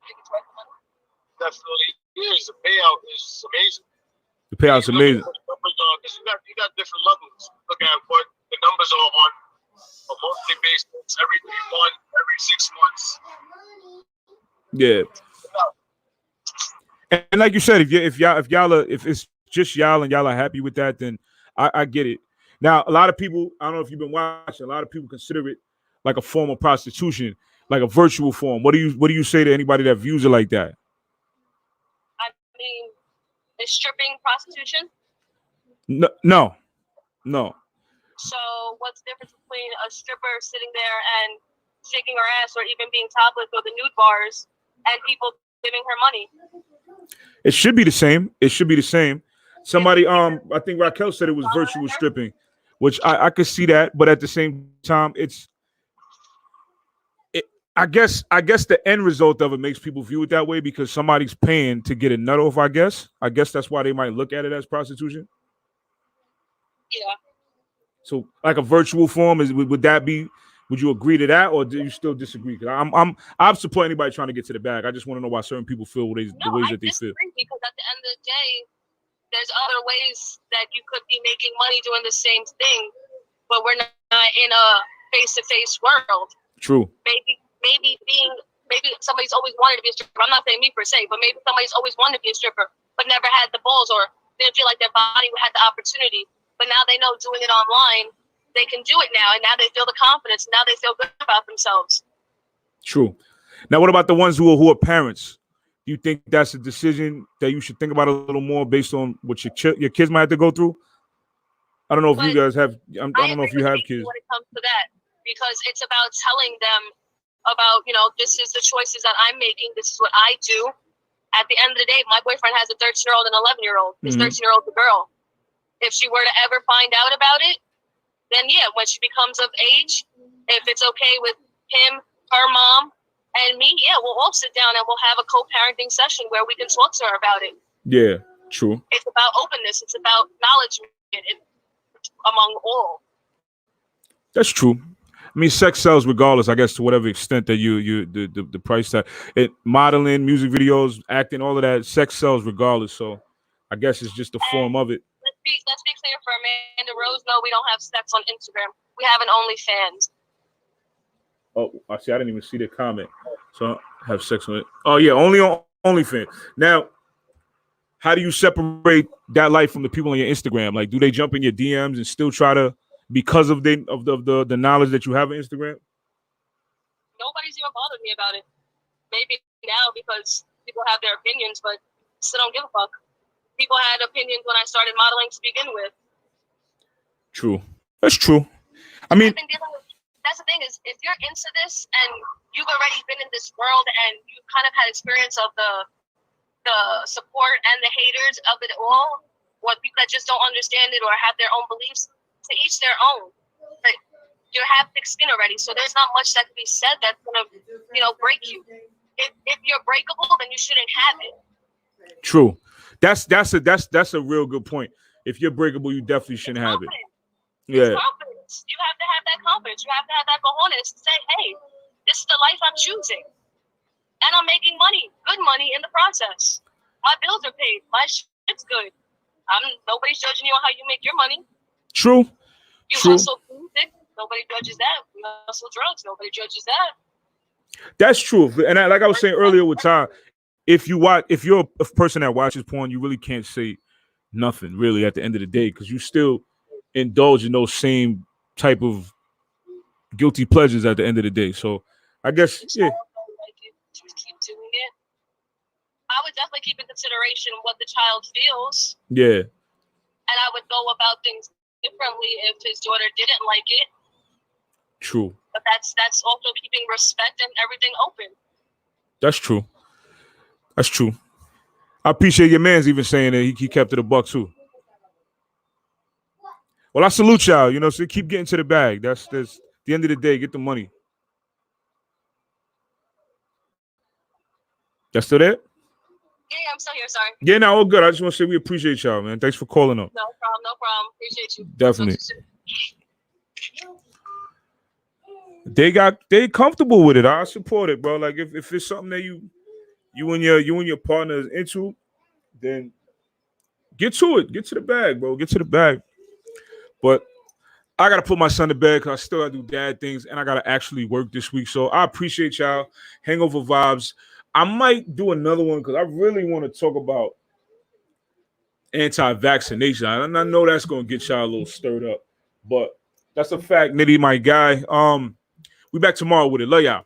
[SPEAKER 10] You think it's worth the money?
[SPEAKER 11] Definitely is. The payout is amazing.
[SPEAKER 7] The payout's amazing.
[SPEAKER 11] Because you got different levels. Look at what the numbers are on a monthly basis, every 3 months, every 6 months.
[SPEAKER 7] Yeah. And like you said, if it's just y'all and y'all are happy with that, then I get it. Now, a lot of people, I don't know if you've been watching, a lot of people consider it like a form of prostitution, like a virtual form. What do you say to anybody that views it like that?
[SPEAKER 10] I mean, is stripping prostitution?
[SPEAKER 7] No.
[SPEAKER 10] So what's the difference between a stripper sitting there and shaking her ass, or even being topless, or the nude bars, and people giving her money?
[SPEAKER 7] It should be the same. Somebody, I think Raquel said it was virtual stripping, which I could see that, but at the same time, I guess the end result of it makes people view it that way because somebody's paying to get a nut off. I guess that's why they might look at it as prostitution.
[SPEAKER 10] Yeah.
[SPEAKER 7] So, like a virtual form, would that be? Would you agree to that, or do you still disagree? Because I'm support anybody trying to get to the bag. I just want to know why certain people feel the ways that they feel.
[SPEAKER 10] Because at the end of the day, there's other ways that you could be making money doing the same thing, but we're not in a face-to-face world.
[SPEAKER 7] True.
[SPEAKER 10] Maybe somebody's always wanted to be a stripper. I'm not saying me per se, but maybe somebody's always wanted to be a stripper, but never had the balls or didn't feel like their body had the opportunity. But now they know doing it online, they can do it now, and now they feel the confidence. Now they feel good about themselves.
[SPEAKER 7] True. Now, what about the ones who are parents? Do you think that's a decision that you should think about a little more based on what your kids might have to go through? I don't know if you guys have. I don't know if you have kids.
[SPEAKER 10] When it comes to that, because it's about telling them about, this is the choices that I'm making. This is what I do. At the end of the day, my boyfriend has a 13-year-old and 11-year-old. His 13-year-old is a girl. If she were to ever find out about it, then yeah, when she becomes of age, if it's okay with him, her mom, and me, yeah, we'll all sit down and we'll have a co-parenting session where we can talk to her about it.
[SPEAKER 7] Yeah, true.
[SPEAKER 10] It's about openness. It's about knowledge among all.
[SPEAKER 7] That's true. I mean, sex sells regardless, I guess, to whatever extent that the price tag. Modeling, music videos, acting, all of that, sex sells regardless. So I guess it's just the form of it.
[SPEAKER 10] Let's be clear for Amanda Rose. No, we don't have sex on Instagram. We have an OnlyFans.
[SPEAKER 7] Oh, I see. I didn't even see the comment. So I have sex on it. Oh yeah, only on OnlyFans. Now, how do you separate that life from the people on your Instagram? Like, do they jump in your DMs and still try to, because of the knowledge that you have on Instagram?
[SPEAKER 10] Nobody's even bothered me about it. Maybe now because people have their opinions, but still don't give a fuck. People had opinions when I started modeling to begin with.
[SPEAKER 7] True. That's true. I mean,
[SPEAKER 10] that's the thing is, if you're into this and you've already been in this world and you kind of had experience of the support and the haters of it all, or people that just don't understand it or have their own beliefs, to each their own. But you have thick skin already, so there's not much that can be said that's gonna, break you. If you're breakable, then you shouldn't have it.
[SPEAKER 7] True. That's a real good point. If you're breakable, you definitely shouldn't have it. Yeah.
[SPEAKER 10] It's confidence. You have to have that confidence. You have to have that cojones to say, hey, this is the life I'm choosing. And I'm making money, good money in the process. My bills are paid. My shit's good. Nobody's judging you on how you make your money.
[SPEAKER 7] True.
[SPEAKER 10] You
[SPEAKER 7] True.
[SPEAKER 10] hustle music. Nobody judges that. You hustle drugs. Nobody judges that.
[SPEAKER 7] That's true. And like I was saying earlier with Ty, if you're a person that watches porn, you really can't say nothing really at the end of the day because you still indulge in those same type of guilty pleasures at the end of the day. So I guess yeah.
[SPEAKER 10] Just keep doing it. I would definitely keep in consideration what the child feels.
[SPEAKER 7] Yeah.
[SPEAKER 10] And I would go about things differently if his daughter didn't like it.
[SPEAKER 7] True.
[SPEAKER 10] But that's also keeping respect and everything open.
[SPEAKER 7] That's true. That's true. I appreciate your man's even saying that he kept it a buck too. Well, I salute y'all. You know, so keep getting to the bag. That's the end of the day. Get the money. Y'all still there?
[SPEAKER 10] Yeah, I'm still here. Sorry.
[SPEAKER 7] Yeah, no, all good. I just want to say we appreciate y'all, man. Thanks for calling up.
[SPEAKER 10] No problem. No problem. Appreciate you.
[SPEAKER 7] Definitely. They comfortable with it. I support it, bro. Like if it's something that you and your partner is into, then get to it. Get to the bag, bro. Get to the bag. But I gotta put my son to bed because I still gotta do dad things and I gotta actually work this week. So I appreciate y'all. Hangover vibes. I might do another one because I really want to talk about anti-vaccination. And I know that's gonna get y'all a little stirred up, but that's a fact. Nitty, my guy. We back tomorrow with it. Love y'all.